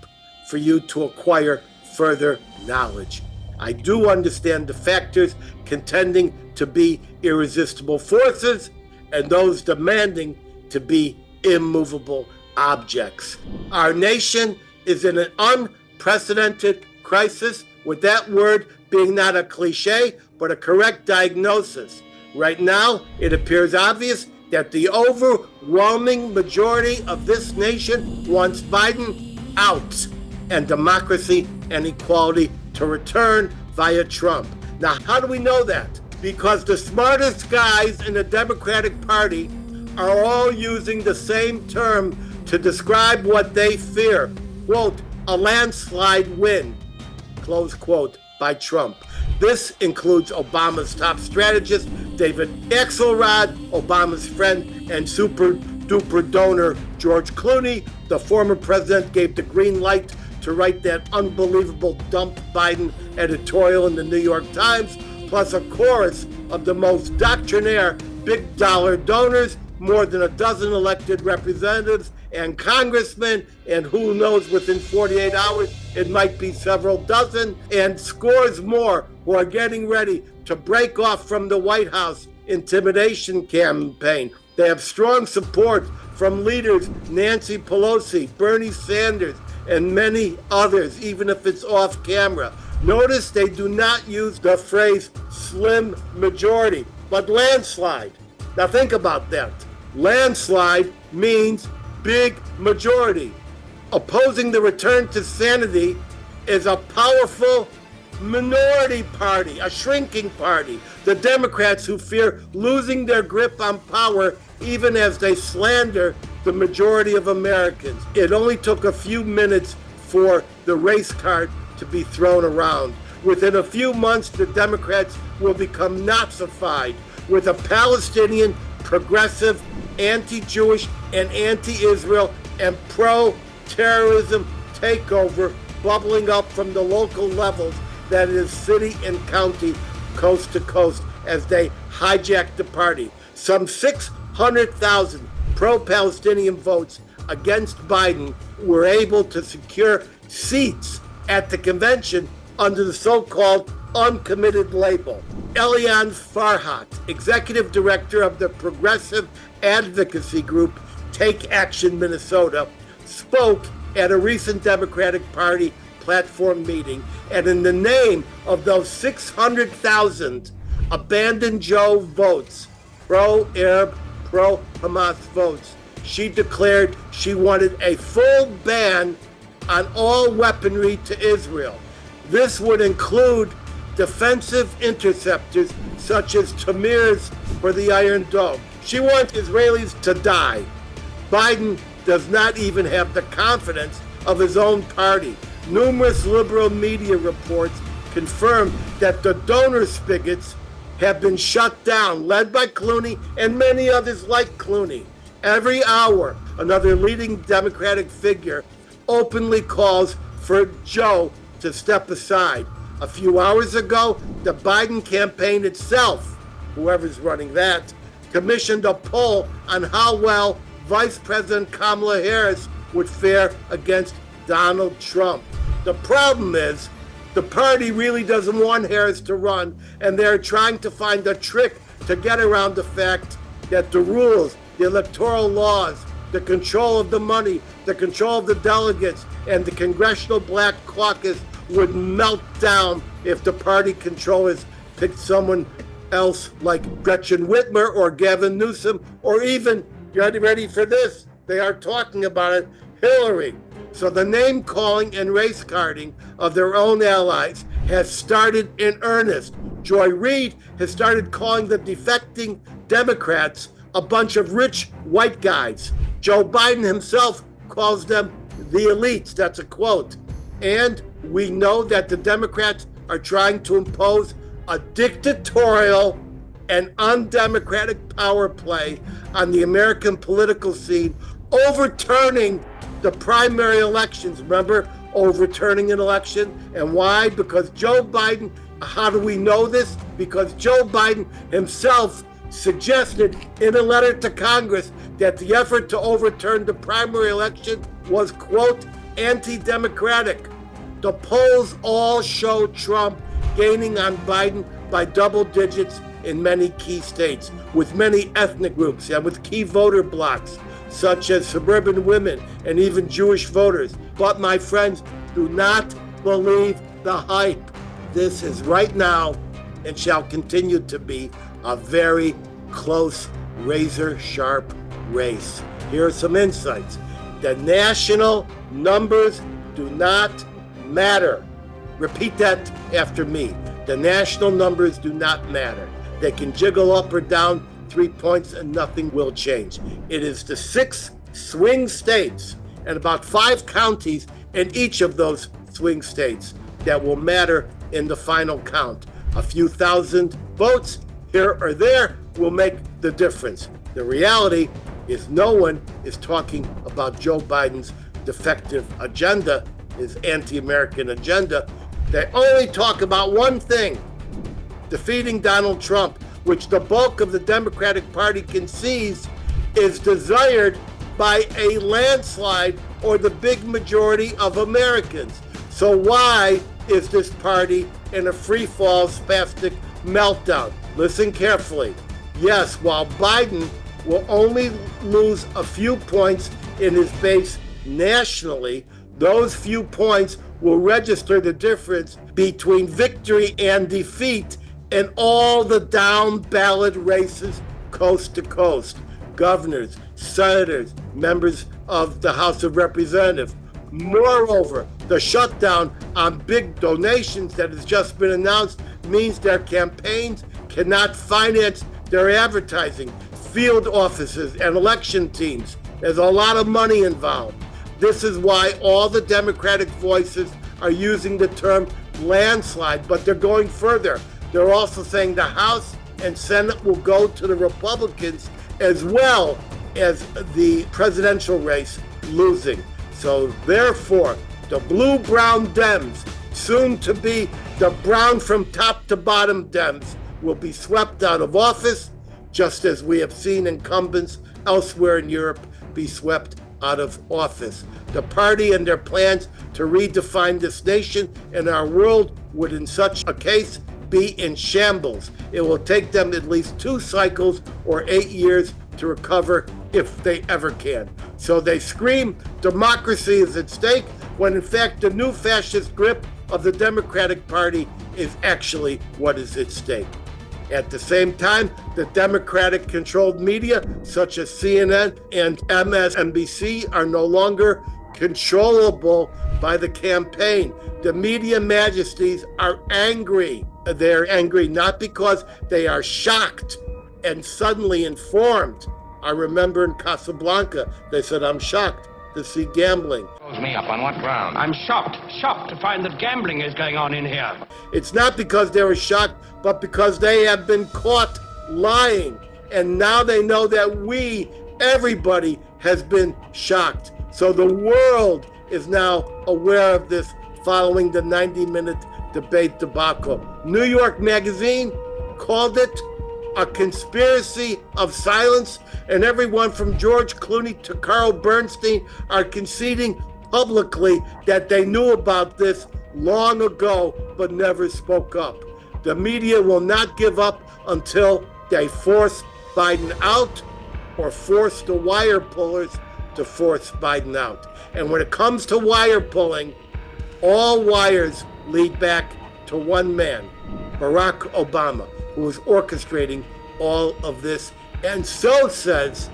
for you to acquire further knowledge. I do understand the factors contending to be irresistible forces and those demanding to be immovable objects. Our nation is in an unprecedented crisis, with that word being not a cliche, but a correct diagnosis. Right now, it appears obvious that the overwhelming majority of this nation wants Biden out and democracy and equality to return via Trump. Now, how do we know that? Because the smartest guys in the Democratic Party are all using the same term to describe what they fear. Quote, a landslide win, close quote, by Trump. This includes Obama's top strategist, David Axelrod, Obama's friend and super duper donor, George Clooney. The former president gave the green light to write that unbelievable dump Biden editorial in the New York Times, plus a chorus of the most doctrinaire big dollar donors, more than a dozen elected representatives and congressmen, and who knows, within 48 hours, it might be several dozen, and scores more who are getting ready to break off from the White House intimidation campaign. They have strong support from leaders Nancy Pelosi, Bernie Sanders, and many others, even if it's off camera. Notice they do not use the phrase slim majority, but landslide. Now think about that. Landslide means big majority. Opposing the return to sanity is a powerful minority party, a shrinking party. The Democrats who fear losing their grip on power even as they slander the majority of Americans. It only took a few minutes for the race card to be thrown around. Within a few months, the Democrats will become Nazified with a Palestinian, progressive, anti-Jewish, and anti-Israel and pro-terrorism takeover bubbling up from the local levels, that is city and county, coast to coast, as they hijack the party. Some 600,000 pro-Palestinian votes against Biden were able to secure seats at the convention under the so-called uncommitted label. Elian Farhat, executive director of the progressive advocacy group Take Action Minnesota, spoke at a recent Democratic Party platform meeting, and in the name of those 600,000 abandoned Joe votes, pro-Arab, pro-Hamas votes, she declared she wanted a full ban on all weaponry to Israel. This would include defensive interceptors such as Tamir's for the Iron Dome. She wants Israelis to die. Biden does not even have the confidence of his own party. Numerous liberal media reports confirm that the donor spigots have been shut down, led by Clooney and many others like Clooney. Every hour, another leading Democratic figure openly calls for Joe to step aside. A few hours ago, the Biden campaign itself, whoever's running that, commissioned a poll on how well Vice President Kamala Harris would fare against Donald Trump. The problem is, the party really doesn't want Harris to run, and they're trying to find a trick to get around the fact that the rules, the electoral laws, the control of the money, the control of the delegates, and the Congressional Black Caucus would melt down if the party controllers picked someone else like Gretchen Whitmer or Gavin Newsom, or even, you ready for this? They are talking about it, Hillary. So the name calling and race carding of their own allies has started in earnest. Joy Reid has started calling the defecting Democrats a bunch of rich white guys. Joe Biden himself calls them the elites. That's a quote. And we know that the Democrats are trying to impose a dictatorial and undemocratic power play on the American political scene, overturning the primary elections. Remember, overturning an election. And why? Because Joe Biden, how do we know this? Because Joe Biden himself suggested in a letter to Congress that the effort to overturn the primary election was, quote, anti-democratic. The polls all show Trump gaining on Biden by double digits in many key states, with many ethnic groups and with key voter blocs, such as suburban women and even Jewish voters. But my friends, do not believe the hype. This is right now and shall continue to be a very close, razor-sharp race. Here are some insights. The national numbers do not matter. Repeat that after me. The national numbers do not matter. They can jiggle up or down 3 points and nothing will change. It is the 6 swing states and about 5 counties in each of those swing states that will matter in the final count. A few thousand votes here or there will make the difference. The reality is no one is talking about Joe Biden's defective agenda, his anti-American agenda. They only talk about one thing: defeating Donald Trump, which the bulk of the Democratic Party concedes is desired by a landslide or the big majority of Americans. So why is this party in a free-fall spastic meltdown? Listen carefully. Yes, while Biden will only lose a few points in his base nationally, those few points will register the difference between victory and defeat in all the down-ballot races coast to coast. Governors, senators, members of the House of Representatives. Moreover, the shutdown on big donations that has just been announced means their campaigns cannot finance their advertising, field offices, and election teams. There's a lot of money involved. This is why all the Democratic voices are using the term landslide, but they're going further. They're also saying the House and Senate will go to the Republicans, as well as the presidential race losing. So therefore, the blue-brown Dems, soon to be the brown from top to bottom Dems, will be swept out of office, just as we have seen incumbents elsewhere in Europe be swept out of office. The party and their plans to redefine this nation and our world would in such a case be in shambles. It will take them at least 2 cycles or 8 years to recover, if they ever can. So they scream democracy is at stake, when in fact the new fascist grip of the Democratic Party is actually what is at stake. At the same time, the Democratic-controlled media, such as CNN and MSNBC, are no longer controllable by the campaign. The media majesties are angry. They're angry not because they are shocked and suddenly informed. I remember in Casablanca, they said, I'm shocked to see gambling. Me up on what ground? I'm shocked to find that gambling is going on in here. It's not because they were shocked, but because they have been caught lying. And now they know that everybody has been shocked. So the world is now aware of this following the 90-minute debate debacle. New York Magazine called it a conspiracy of silence, and everyone from George Clooney to Carl Bernstein are conceding publicly that they knew about this long ago but never spoke up. The media will not give up until they force Biden out or force the wire pullers to force Biden out. And when it comes to wire pulling, all wires lead back to one man, Barack Obama, who is orchestrating all of this, and so says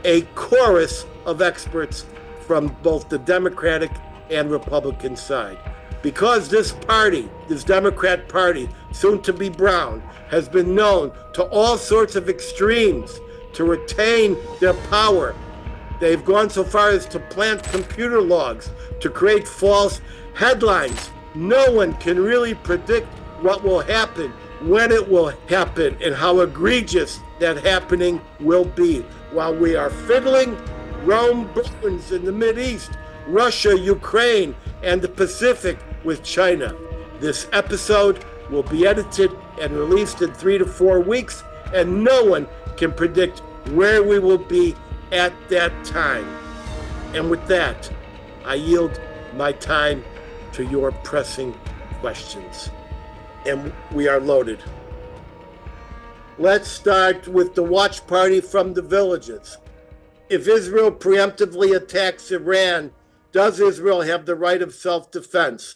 a chorus of experts from both the Democratic and Republican side. Because this party, this Democrat Party, soon to be brown, has been known to all sorts of extremes to retain their power. They've gone so far as to plant computer logs to create false headlines. No one can really predict what will happen, when it will happen, and how egregious that happening will be. While we are fiddling, Rome burns in the Mideast, Russia, Ukraine, and the Pacific with China. This episode will be edited and released in 3 to 4 weeks, and no one can predict where we will be at that time. And with that, I yield my time to your pressing questions. And we are loaded. Let's start with the watch party from the villages. If Israel preemptively attacks Iran, does Israel have the right of self-defense?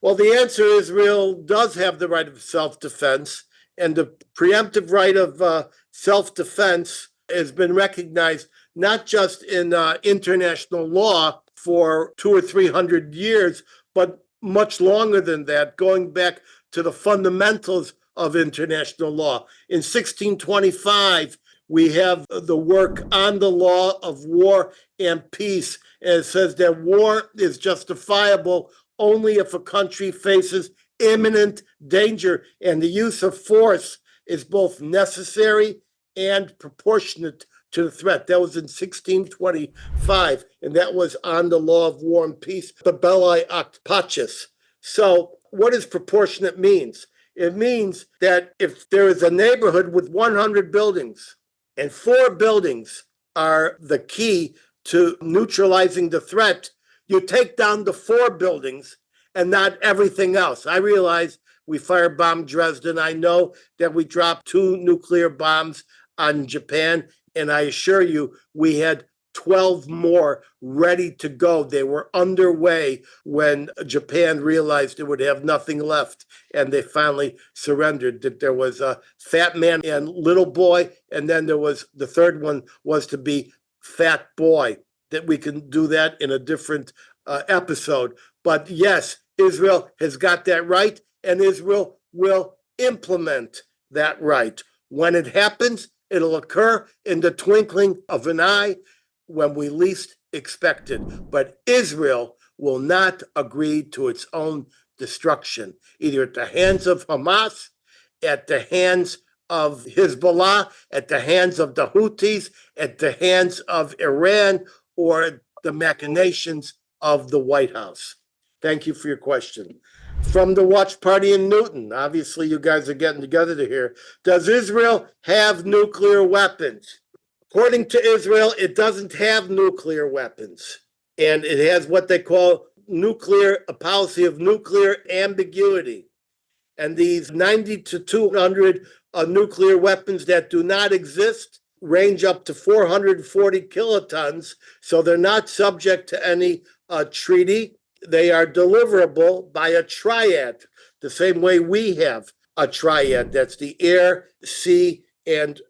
Well, the answer is Israel does have the right of self-defense, and the preemptive right of self-defense has been recognized not just in international law for 200 or 300 years, but much longer than that, going back to the fundamentals of international law. In 1625, we have the work on the law of war and peace, and it says that war is justifiable only if a country faces imminent danger, and the use of force is both necessary and proportionate to the threat. That was in 1625, and that was on the law of war and peace, the Belli Act Pacis. So what does proportionate means? It means that if there is a neighborhood with 100 buildings and 4 buildings are the key to neutralizing the threat, you take down the 4 buildings and not everything else. I realize we firebombed Dresden. I know that we dropped 2 nuclear bombs on Japan, and I assure you, we had 12 more ready to go. They were underway when Japan realized it would have nothing left, and they finally surrendered. That there was a fat man and little boy, and then there was the third one was to be fat boy. That we can do that in a different episode. But yes, Israel has got that right, and Israel will implement that right. When it happens, it'll occur in the twinkling of an eye when we least expect it. But Israel will not agree to its own destruction, either at the hands of Hamas, at the hands of Hezbollah, at the hands of the Houthis, at the hands of Iran, or the machinations of the White House. Thank you for your question. From the watch party in Newton, obviously you guys are getting together to hear, does Israel have nuclear weapons? According to Israel, it doesn't have nuclear weapons, and it has what they call a policy of nuclear ambiguity. And these 90 to 200 nuclear weapons that do not exist range up to 440 kilotons, so they're not subject to any treaty. They are deliverable by a triad, the same way we have a triad. That's the air, sea, and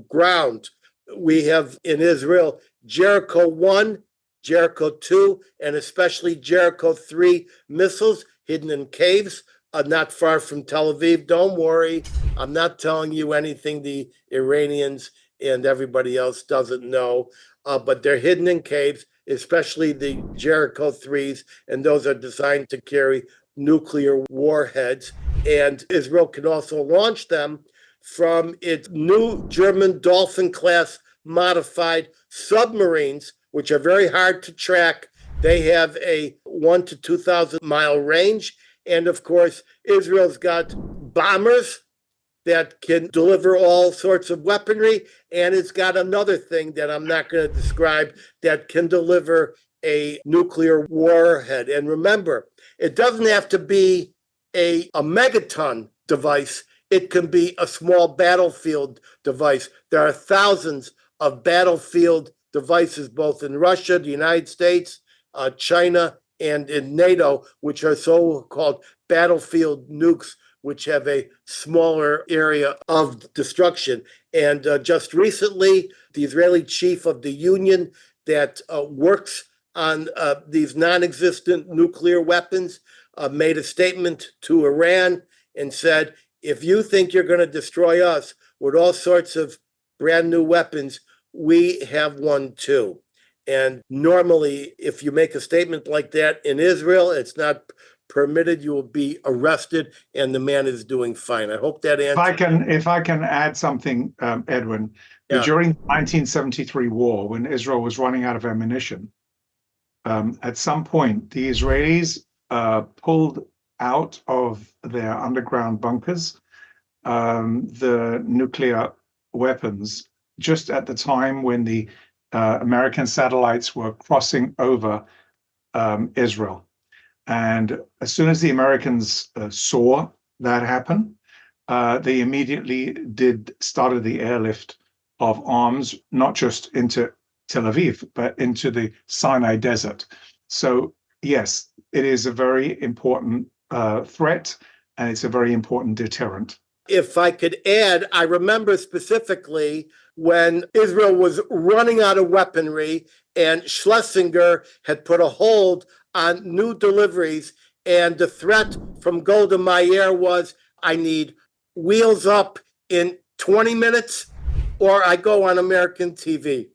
ground. We have in Israel Jericho 1, Jericho 2, and especially Jericho 3 missiles hidden in caves not far from Tel Aviv. Don't worry, I'm not telling you anything the Iranians and everybody else doesn't know, but they're hidden in caves, especially the Jericho 3s, and those are designed to carry nuclear warheads. And Israel can also launch them from its new German Dolphin-class modified submarines, which are very hard to track. They have a 1,000 to 2,000 mile range. And of course, Israel's got bombers that can deliver all sorts of weaponry. And it's got another thing that I'm not going to describe that can deliver a nuclear warhead. And remember, it doesn't have to be a megaton device. It can be a small battlefield device. There are thousands of battlefield devices, both in Russia, the United States, China, and in NATO, which are so-called battlefield nukes, which have a smaller area of destruction. And just recently, the Israeli chief of the union that works on these non-existent nuclear weapons made a statement to Iran and said, if you think you're going to destroy us with all sorts of brand new weapons, we have one too. And normally, if you make a statement like that in Israel, it's not permitted. You will be arrested, and the man is doing fine. I hope that answers. If I can add something, Edwin, during the 1973 war, when Israel was running out of ammunition, at some point the Israelis pulled out of their underground bunkers the nuclear weapons just at the time when the American satellites were crossing over Israel. And as soon as the Americans saw that happen, they immediately started the airlift of arms, not just into Tel Aviv, but into the Sinai Desert. So yes, it is a very important threat, and it's a very important deterrent. If I could add, I remember specifically when Israel was running out of weaponry and Schlesinger had put a hold on new deliveries, and the threat from Golda Meir was, I need wheels up in 20 minutes or I go on American TV.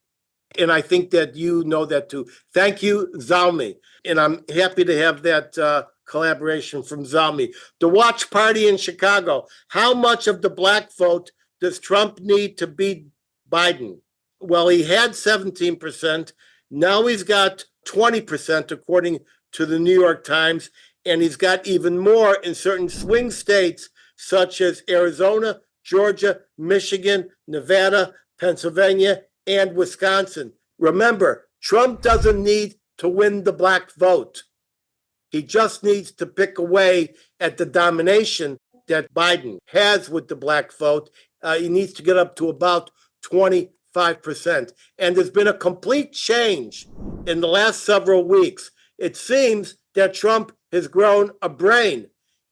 And I think that you know that too. Thank you, Zalmi. And I'm happy to have that collaboration from Zalmi. The Watch Party in Chicago. How much of the black vote does Trump need to beat Biden? Well, he had 17%. Now he's got 20%, according to the New York Times. And he's got even more in certain swing states, such as Arizona, Georgia, Michigan, Nevada, Pennsylvania, and Wisconsin. Remember, Trump doesn't need to win the black vote. He just needs to pick away at the domination that Biden has with the black vote. He needs to get up to about 25%. And there's been a complete change in the last several weeks. It seems that Trump has grown a brain,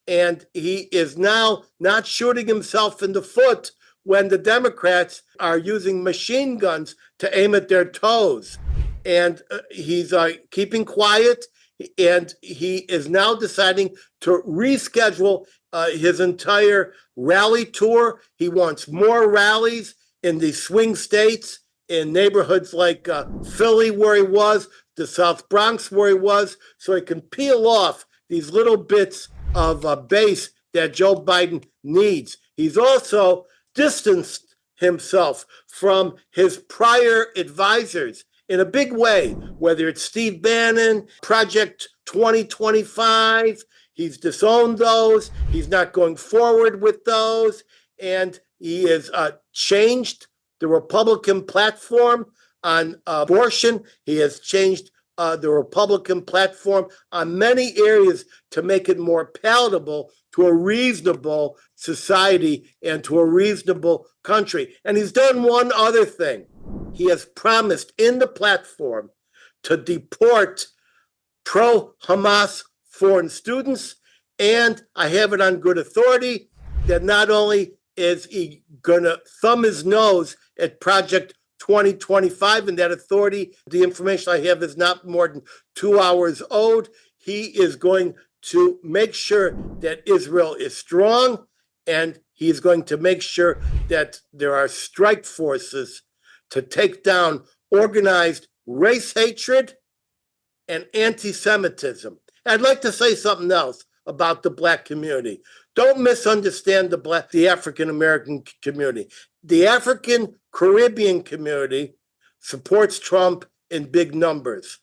and he is now not shooting himself in the foot when the Democrats are using machine guns to aim at their toes. And he's keeping quiet, and he is now deciding to reschedule his entire rally tour. He wants more rallies in the swing states, in neighborhoods like Philly, where he was, the South Bronx, where he was, so he can peel off these little bits of base that Joe Biden needs. He's also distanced himself from his prior advisors in a big way, whether it's Steve Bannon, Project 2025, he's disowned those, he's not going forward with those, and he has changed the Republican platform on abortion. He has changed the Republican platform on many areas to make it more palatable to a reasonable society and to a reasonable country. And he's done one other thing. He has promised in the platform to deport pro-Hamas foreign students. And I have it on good authority that not only is he going to thumb his nose at Project 2025, and that authority, the information I have is not more than 2 hours old. He is going to make sure that Israel is strong, and he is going to make sure that there are strike forces to take down organized race hatred and anti-Semitism. I'd like to say something else about the black community. Don't misunderstand the African American community. The African Caribbean community supports Trump in big numbers.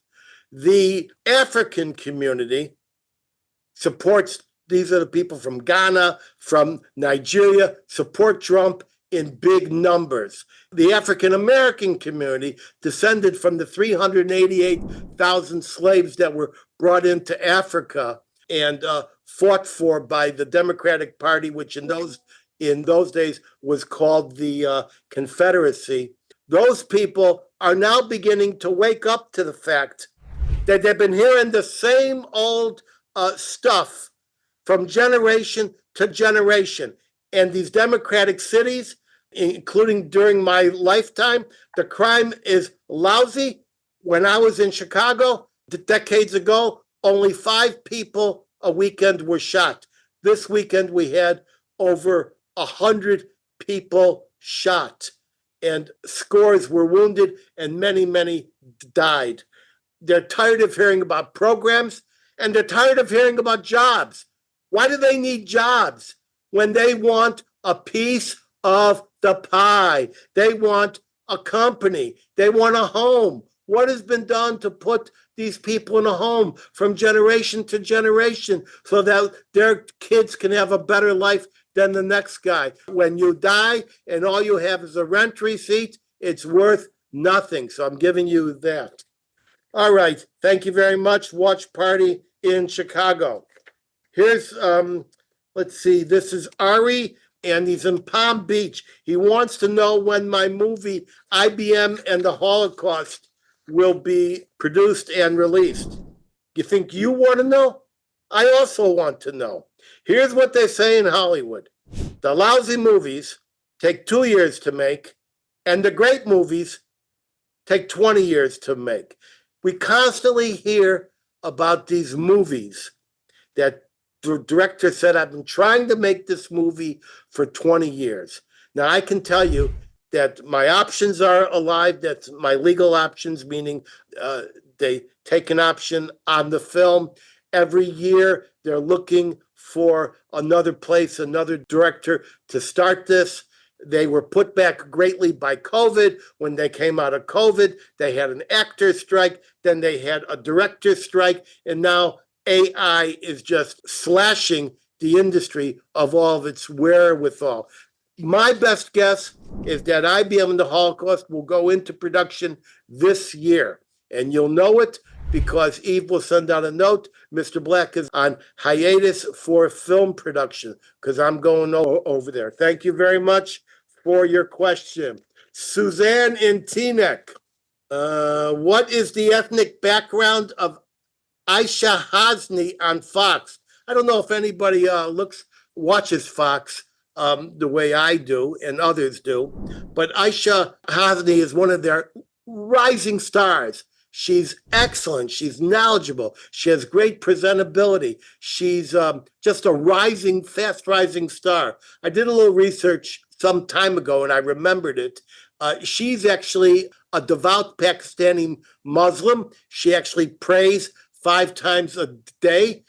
The African community supports, these are the people from Ghana, from Nigeria, support Trump in big numbers. The African American community, descended from the 388,000 slaves that were brought into Africa and fought for by the Democratic Party, which in those days was called the Confederacy. Those people are now beginning to wake up to the fact that they've been hearing the same old stuff from generation to generation. And these democratic cities, including during my lifetime, the crime is lousy. When I was in Chicago decades ago, only 5 people a weekend were shot. This weekend we had over 100 people shot, and scores were wounded, and many, many died. They're tired of hearing about programs, and they're tired of hearing about jobs. Why do they need jobs when they want a piece of the pie? They want a company. They want a home. What has been done to put these people in a home from generation to generation so that their kids can have a better life than the next guy? When you die and all you have is a rent receipt, it's worth nothing. So I'm giving you that. All right. Thank you very much. Watch Party in Chicago. Here's, let's see, this is Ari, and he's in Palm Beach. He wants to know when my movie, IBM and the Holocaust, will be produced and released. You think you want to know? I also want to know. Here's what they say in Hollywood. The lousy movies take 2 years to make, and the great movies take 20 years to make. We constantly hear about these movies that the director said, I've been trying to make this movie for 20 years. Now, I can tell you that my options are alive. That's my legal options, meaning they take an option on the film. Every year, they're looking for another place, another director to start this. They were put back greatly by COVID. When they came out of COVID, they had an actor strike, then they had a director strike, and now AI is just slashing the industry of all of its wherewithal. My best guess is that IBM and the Holocaust will go into production this year, and you'll know it because Eve will send out a note. Mr. Black is on hiatus for film production because I'm going over there. Thank you very much for your question. Suzanne in Teaneck, what is the ethnic background of Aisha Hasni on Fox? I don't know if anybody watches Fox the way I do and others do, but Aisha Hasni is one of their rising stars. She's excellent. She's knowledgeable. She has great presentability. She's just a fast rising star. I did a little research some time ago and I remembered it. She's actually a devout Pakistani Muslim. She actually prays 5 times a day.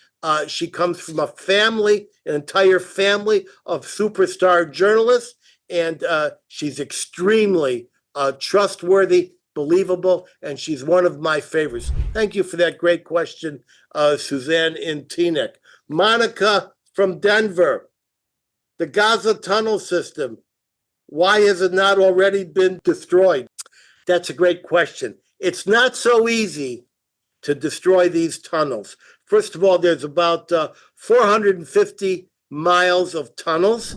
She comes from an entire family of superstar journalists, and she's extremely trustworthy, believable, and she's one of my favorites. Thank you for that great question, Suzanne in Teaneck. Monica from Denver, the Gaza tunnel system, why has it not already been destroyed? That's a great question. It's not so easy to destroy these tunnels. First of all, there's about 450 miles of tunnels.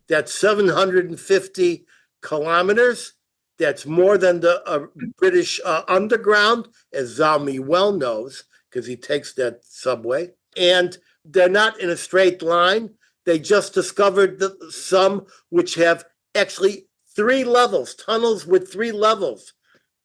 That's 750 kilometers. That's more than the British underground, as Zalmi well knows, because he takes that subway. And they're not in a straight line. They just discovered some which have actually 3 levels, tunnels with 3 levels.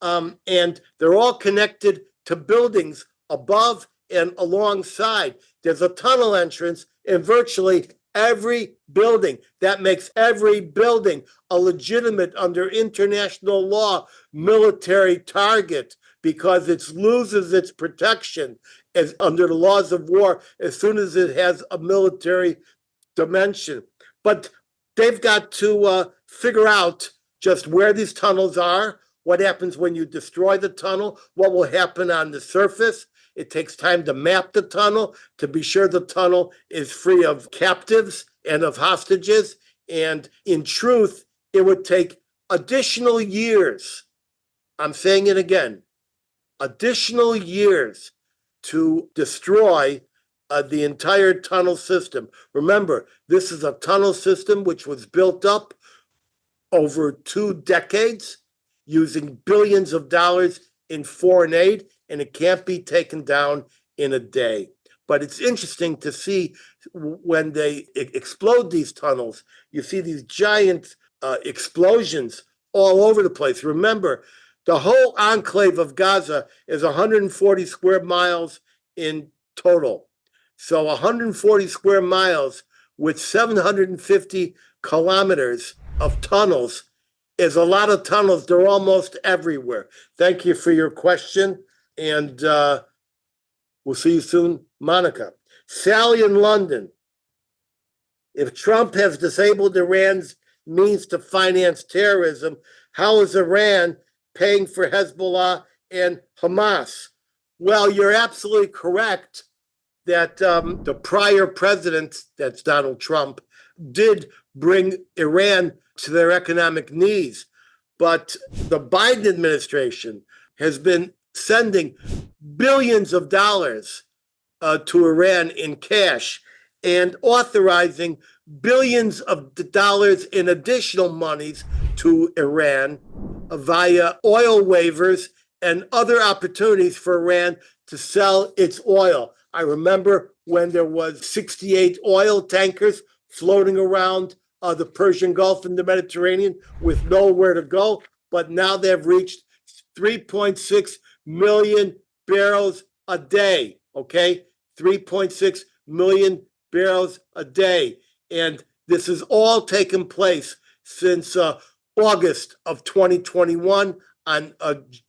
And they're all connected to buildings above and alongside. There's a tunnel entrance in virtually every building. That makes every building a legitimate, under international law, military target because it loses its protection as under the laws of war as soon as it has a military dimension. But they've got to figure out just where these tunnels are, what happens when you destroy the tunnel, what will happen on the surface. It takes time to map the tunnel to be sure the tunnel is free of captives and of hostages. And in truth, it would take additional years. I'm saying it again, additional years to destroy the entire tunnel system. Remember, this is a tunnel system which was built up over 2 decades using billions of dollars in foreign aid, and it can't be taken down in a day. But it's interesting to see when they explode these tunnels, you see these giant explosions all over the place. Remember, the whole enclave of Gaza is 140 square miles in total. So 140 square miles with 750 kilometers of tunnels is a lot of tunnels. They're almost everywhere. Thank you for your question. And we'll see you soon, Monica. Sally in London. If Trump has disabled Iran's means to finance terrorism, how is Iran paying for Hezbollah and Hamas? Well, you're absolutely correct that the prior president, that's Donald Trump, did bring Iran to their economic knees. But the Biden administration has been sending billions of dollars to Iran in cash and authorizing billions of dollars in additional monies to Iran via oil waivers and other opportunities for Iran to sell its oil. I remember when there was 68 oil tankers floating around the Persian Gulf and the Mediterranean with nowhere to go, but now they've reached 3.6 million barrels a day, okay? 3.6 million barrels a day. And this has all taken place since August of 2021 on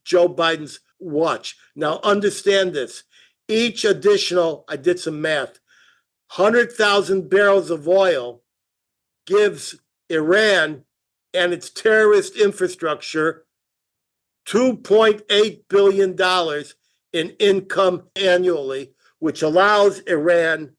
Joe Biden's watch. Now, understand this. Each additional, I did some math, 100,000 barrels of oil gives Iran and its terrorist infrastructure $2.8 billion in income annually, which allows Iran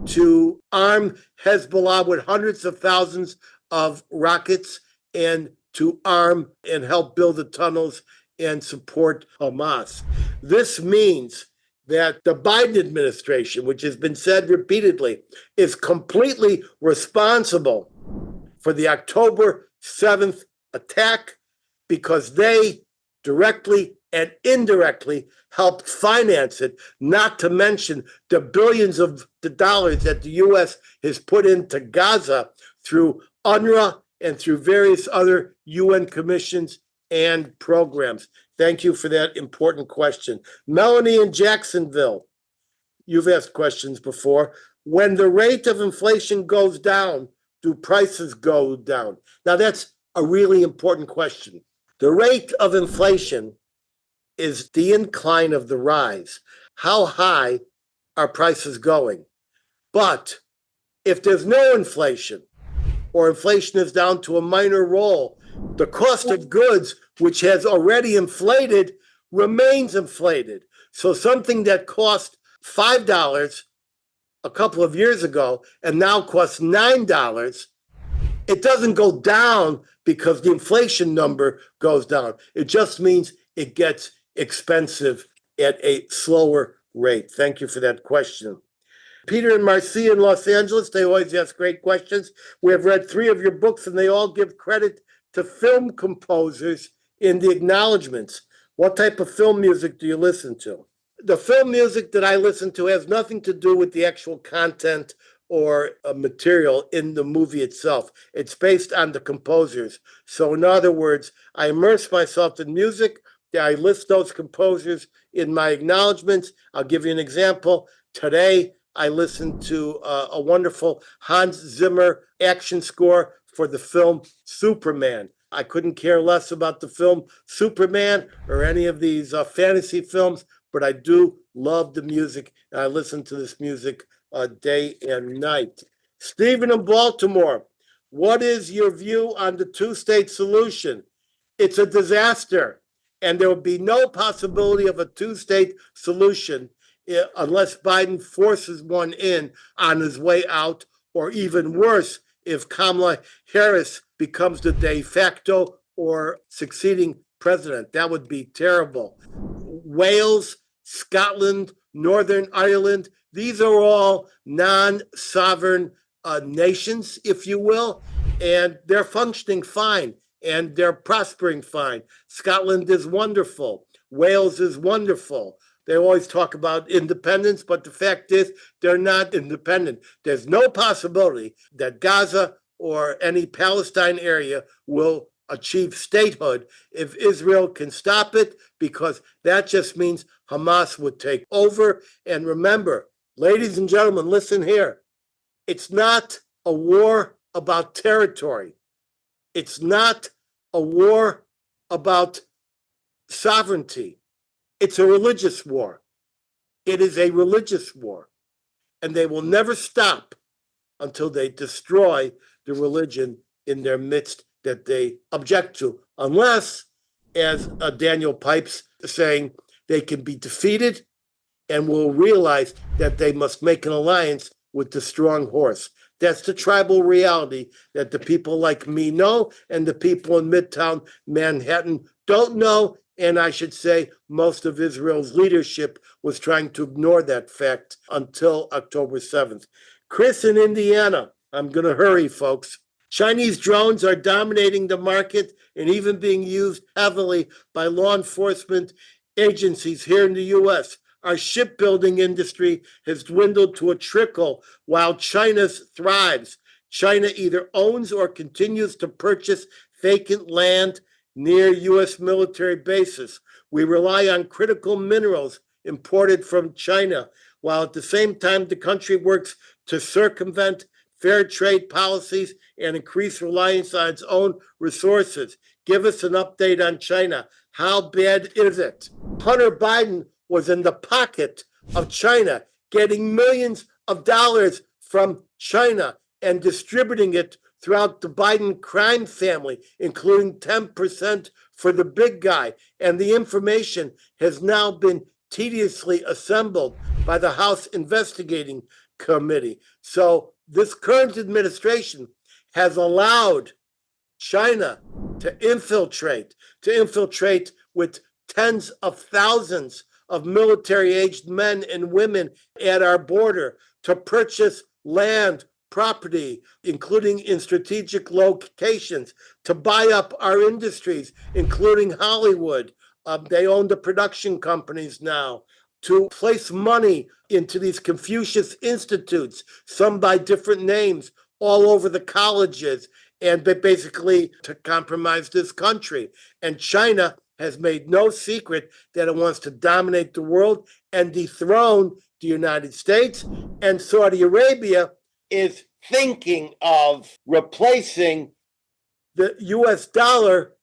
to arm Hezbollah with hundreds of thousands of rockets and to arm and help build the tunnels and support Hamas. This means that the Biden administration, which has been said repeatedly, is completely responsible for the October 7th attack because they directly and indirectly helped finance it, not to mention the billions of the dollars that the U.S. has put into Gaza through UNRWA and through various other UN commissions and programs. Thank you for that important question. Melanie in Jacksonville, you've asked questions before. When the rate of inflation goes down, do prices go down? Now, that's a really important question. The rate of inflation is the incline of the rise. How high are prices going? But if there's no inflation, or inflation is down to a minor roll, the cost of goods, which has already inflated, remains inflated. So something that cost $5 a couple of years ago and now costs $9, it doesn't go down because the inflation number goes down. It just means it gets expensive at a slower rate. Thank you for that question. Peter and Marcia in Los Angeles, they always ask great questions. We have read 3 of your books, and they all give credit to film composers in the acknowledgments. What type of film music do you listen to? The film music that I listen to has nothing to do with the actual content or material in the movie itself. It's based on the composers. So in other words, I immerse myself in music. I list those composers in my acknowledgments. I'll give you an example. Today, I listened to a wonderful Hans Zimmer action score for the film Superman. I couldn't care less about the film Superman or any of these fantasy films, but I do love the music, and I listen to this music day and night. Stephen in Baltimore, what is your view on the two-state solution? It's a disaster, and there will be no possibility of a two-state solution unless Biden forces one in on his way out, or even worse, if Kamala Harris becomes the de facto or succeeding president. That would be terrible. Wales, Scotland, Northern Ireland, these are all non-sovereign nations, if you will, and they're functioning fine, and they're prospering fine. Scotland is wonderful. Wales is wonderful. They always talk about independence, but the fact is they're not independent. There's no possibility that Gaza or any Palestine area will achieve statehood if Israel can stop it, because that just means Hamas would take over. And remember, ladies and gentlemen, listen here. It's not a war about territory. It's not a war about sovereignty. It's a religious war. It is a religious war. And they will never stop until they destroy the religion in their midst that they object to, unless, as Daniel Pipes saying, they can be defeated and will realize that they must make an alliance with the strong horse. That's the tribal reality that the people like me know, and the people in Midtown Manhattan don't know And I should say most of Israel's leadership was trying to ignore that fact until October 7th. Chris in Indiana, I'm going to hurry, folks. Chinese drones are dominating the market and even being used heavily by law enforcement agencies here in the U.S. Our shipbuilding industry has dwindled to a trickle while China's thrives. China either owns or continues to purchase vacant land near U.S. military bases. We rely on critical minerals imported from China, while at the same time the country works to circumvent fair trade policies and increase reliance on its own resources. Give us an update on China. How bad is it? Hunter Biden was in the pocket of China, getting millions of dollars from China and distributing it throughout the Biden crime family, including 10% for the big guy. And the information has now been tediously assembled by the House Investigating Committee. So this current administration has allowed China to infiltrate with tens of thousands of military-aged men and women at our border to purchase land, property, including in strategic locations, to buy up our industries, including Hollywood. They own the production companies now, to place money into these Confucius Institutes, some by different names, all over the colleges, and basically to compromise this country. And China has made no secret that it wants to dominate the world and dethrone the United States. And Saudi Arabia is thinking of replacing the US dollar,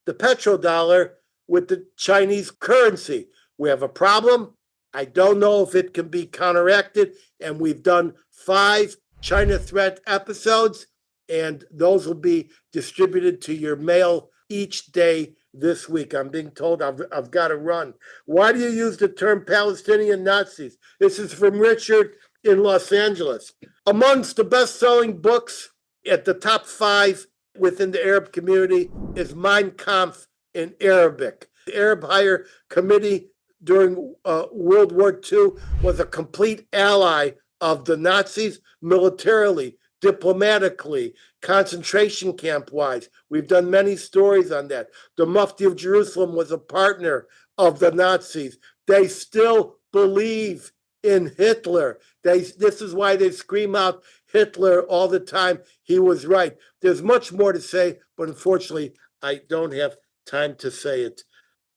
the petrodollar, with the Chinese currency. We have a problem. I don't know if it can be counteracted. And we've done 5 China threat episodes, and those will be distributed to your mail each day this week. I'm being told I've got to run. Why do you use the term Palestinian Nazis? This is from Richard in Los Angeles. Amongst the best-selling books at the top 5 within the Arab community is Mein Kampf in Arabic. The Arab Higher Committee during World War II was a complete ally of the Nazis militarily, diplomatically, concentration camp-wise. We've done many stories on that. The Mufti of Jerusalem was a partner of the Nazis. They still believe in Hitler. This is why they scream out Hitler all the time. He was right. There's much more to say, but unfortunately, I don't have time to say it.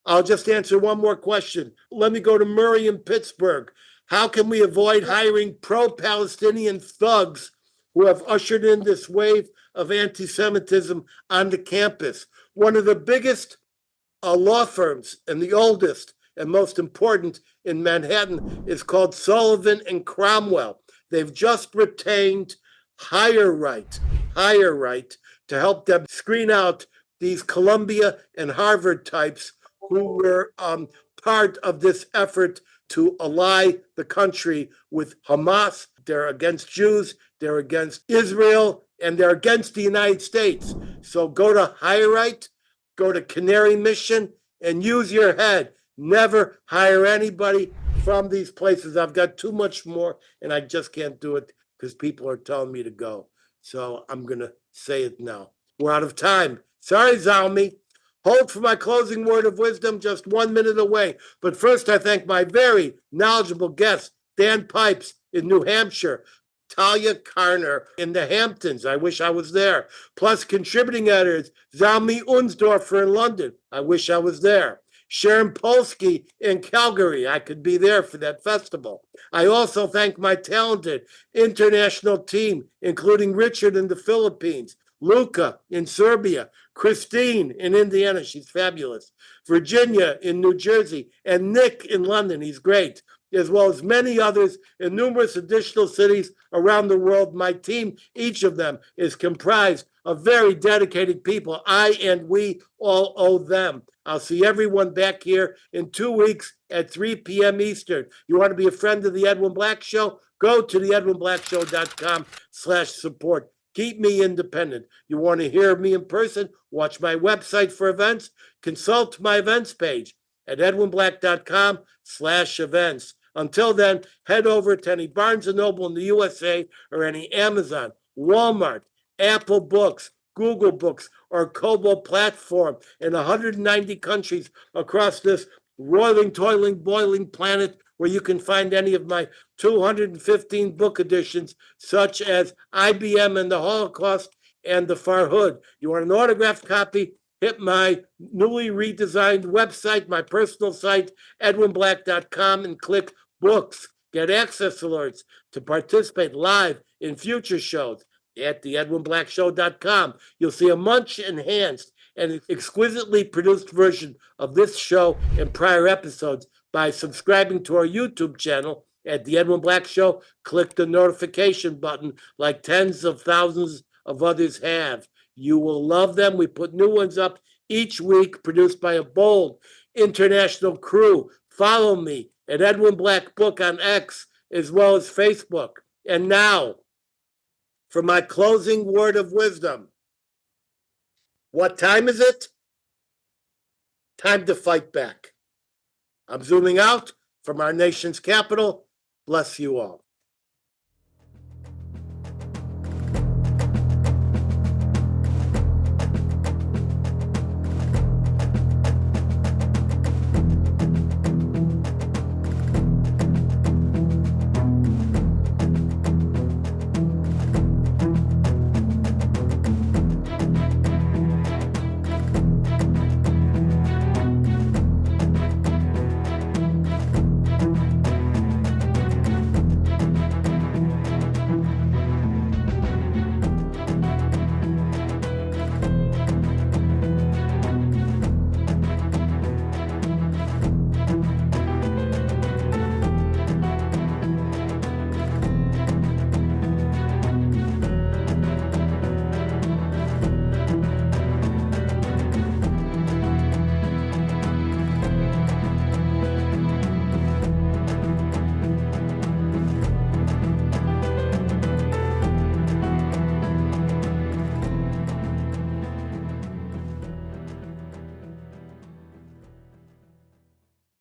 I'll just answer one more question. Let me go to Murray in Pittsburgh. How can we avoid hiring pro-Palestinian thugs who have ushered in this wave of anti-Semitism on the campus? One of the biggest law firms and the oldest and most important in Manhattan is called Sullivan and Cromwell. They've just retained Higher Right to help them screen out these Columbia and Harvard types who were part of this effort to ally the country with Hamas. They're against Jews, they're against Israel, and they're against the United States. So go to Higher Right, go to Canary Mission, and use your head. Never hire anybody from these places. I've got too much more, and I just can't do it because people are telling me to go. So I'm going to say it now. We're out of time. Sorry, Zalmi. Hold for my closing word of wisdom, just 1 minute away. But first, I thank my very knowledgeable guest, Dan Pipes in New Hampshire, Talia Carner in the Hamptons. I wish I was there. Plus, contributing editors, Zalmi Unsdorfer in London. I wish I was there. Sharon Polsky in Calgary. I could be there for that festival. I also thank my talented international team, including Richard in the Philippines, Luca in Serbia, Christine in Indiana, she's fabulous, Virginia in New Jersey, and Nick in London, he's great, as well as many others in numerous additional cities around the world. My team, each of them, is comprised of very dedicated people. I and we all owe them. I'll see everyone back here in 2 weeks at 3 p.m. Eastern. You want to be a friend of the Edwin Black Show? Go to the edwinblackshow.com/support. Keep me independent. You want to hear me in person? Watch my website for events. Consult my events page at edwinblack.com/events. Until then, head over to any Barnes & Noble in the USA or any Amazon, Walmart, Apple Books, Google Books, or Kobo platform in 190 countries across this roiling, toiling, boiling planet where you can find any of my 215 book editions, such as IBM and the Holocaust and the Farhud. You want an autographed copy? Hit my newly redesigned website, my personal site, edwinblack.com, and click books. Get access alerts to participate live in future shows at the edwinblackshow.com. You'll see a much enhanced and exquisitely produced version of this show and prior episodes by subscribing to our YouTube channel at The Edwin Black Show. Click the notification button like tens of thousands of others have. You will love them. We put new ones up each week, produced by a bold international crew. Follow me at Edwin Black Book on X as well as Facebook. And now, for my closing word of wisdom. What time is it? Time to fight back. I'm zooming out from our nation's capital. Bless you all.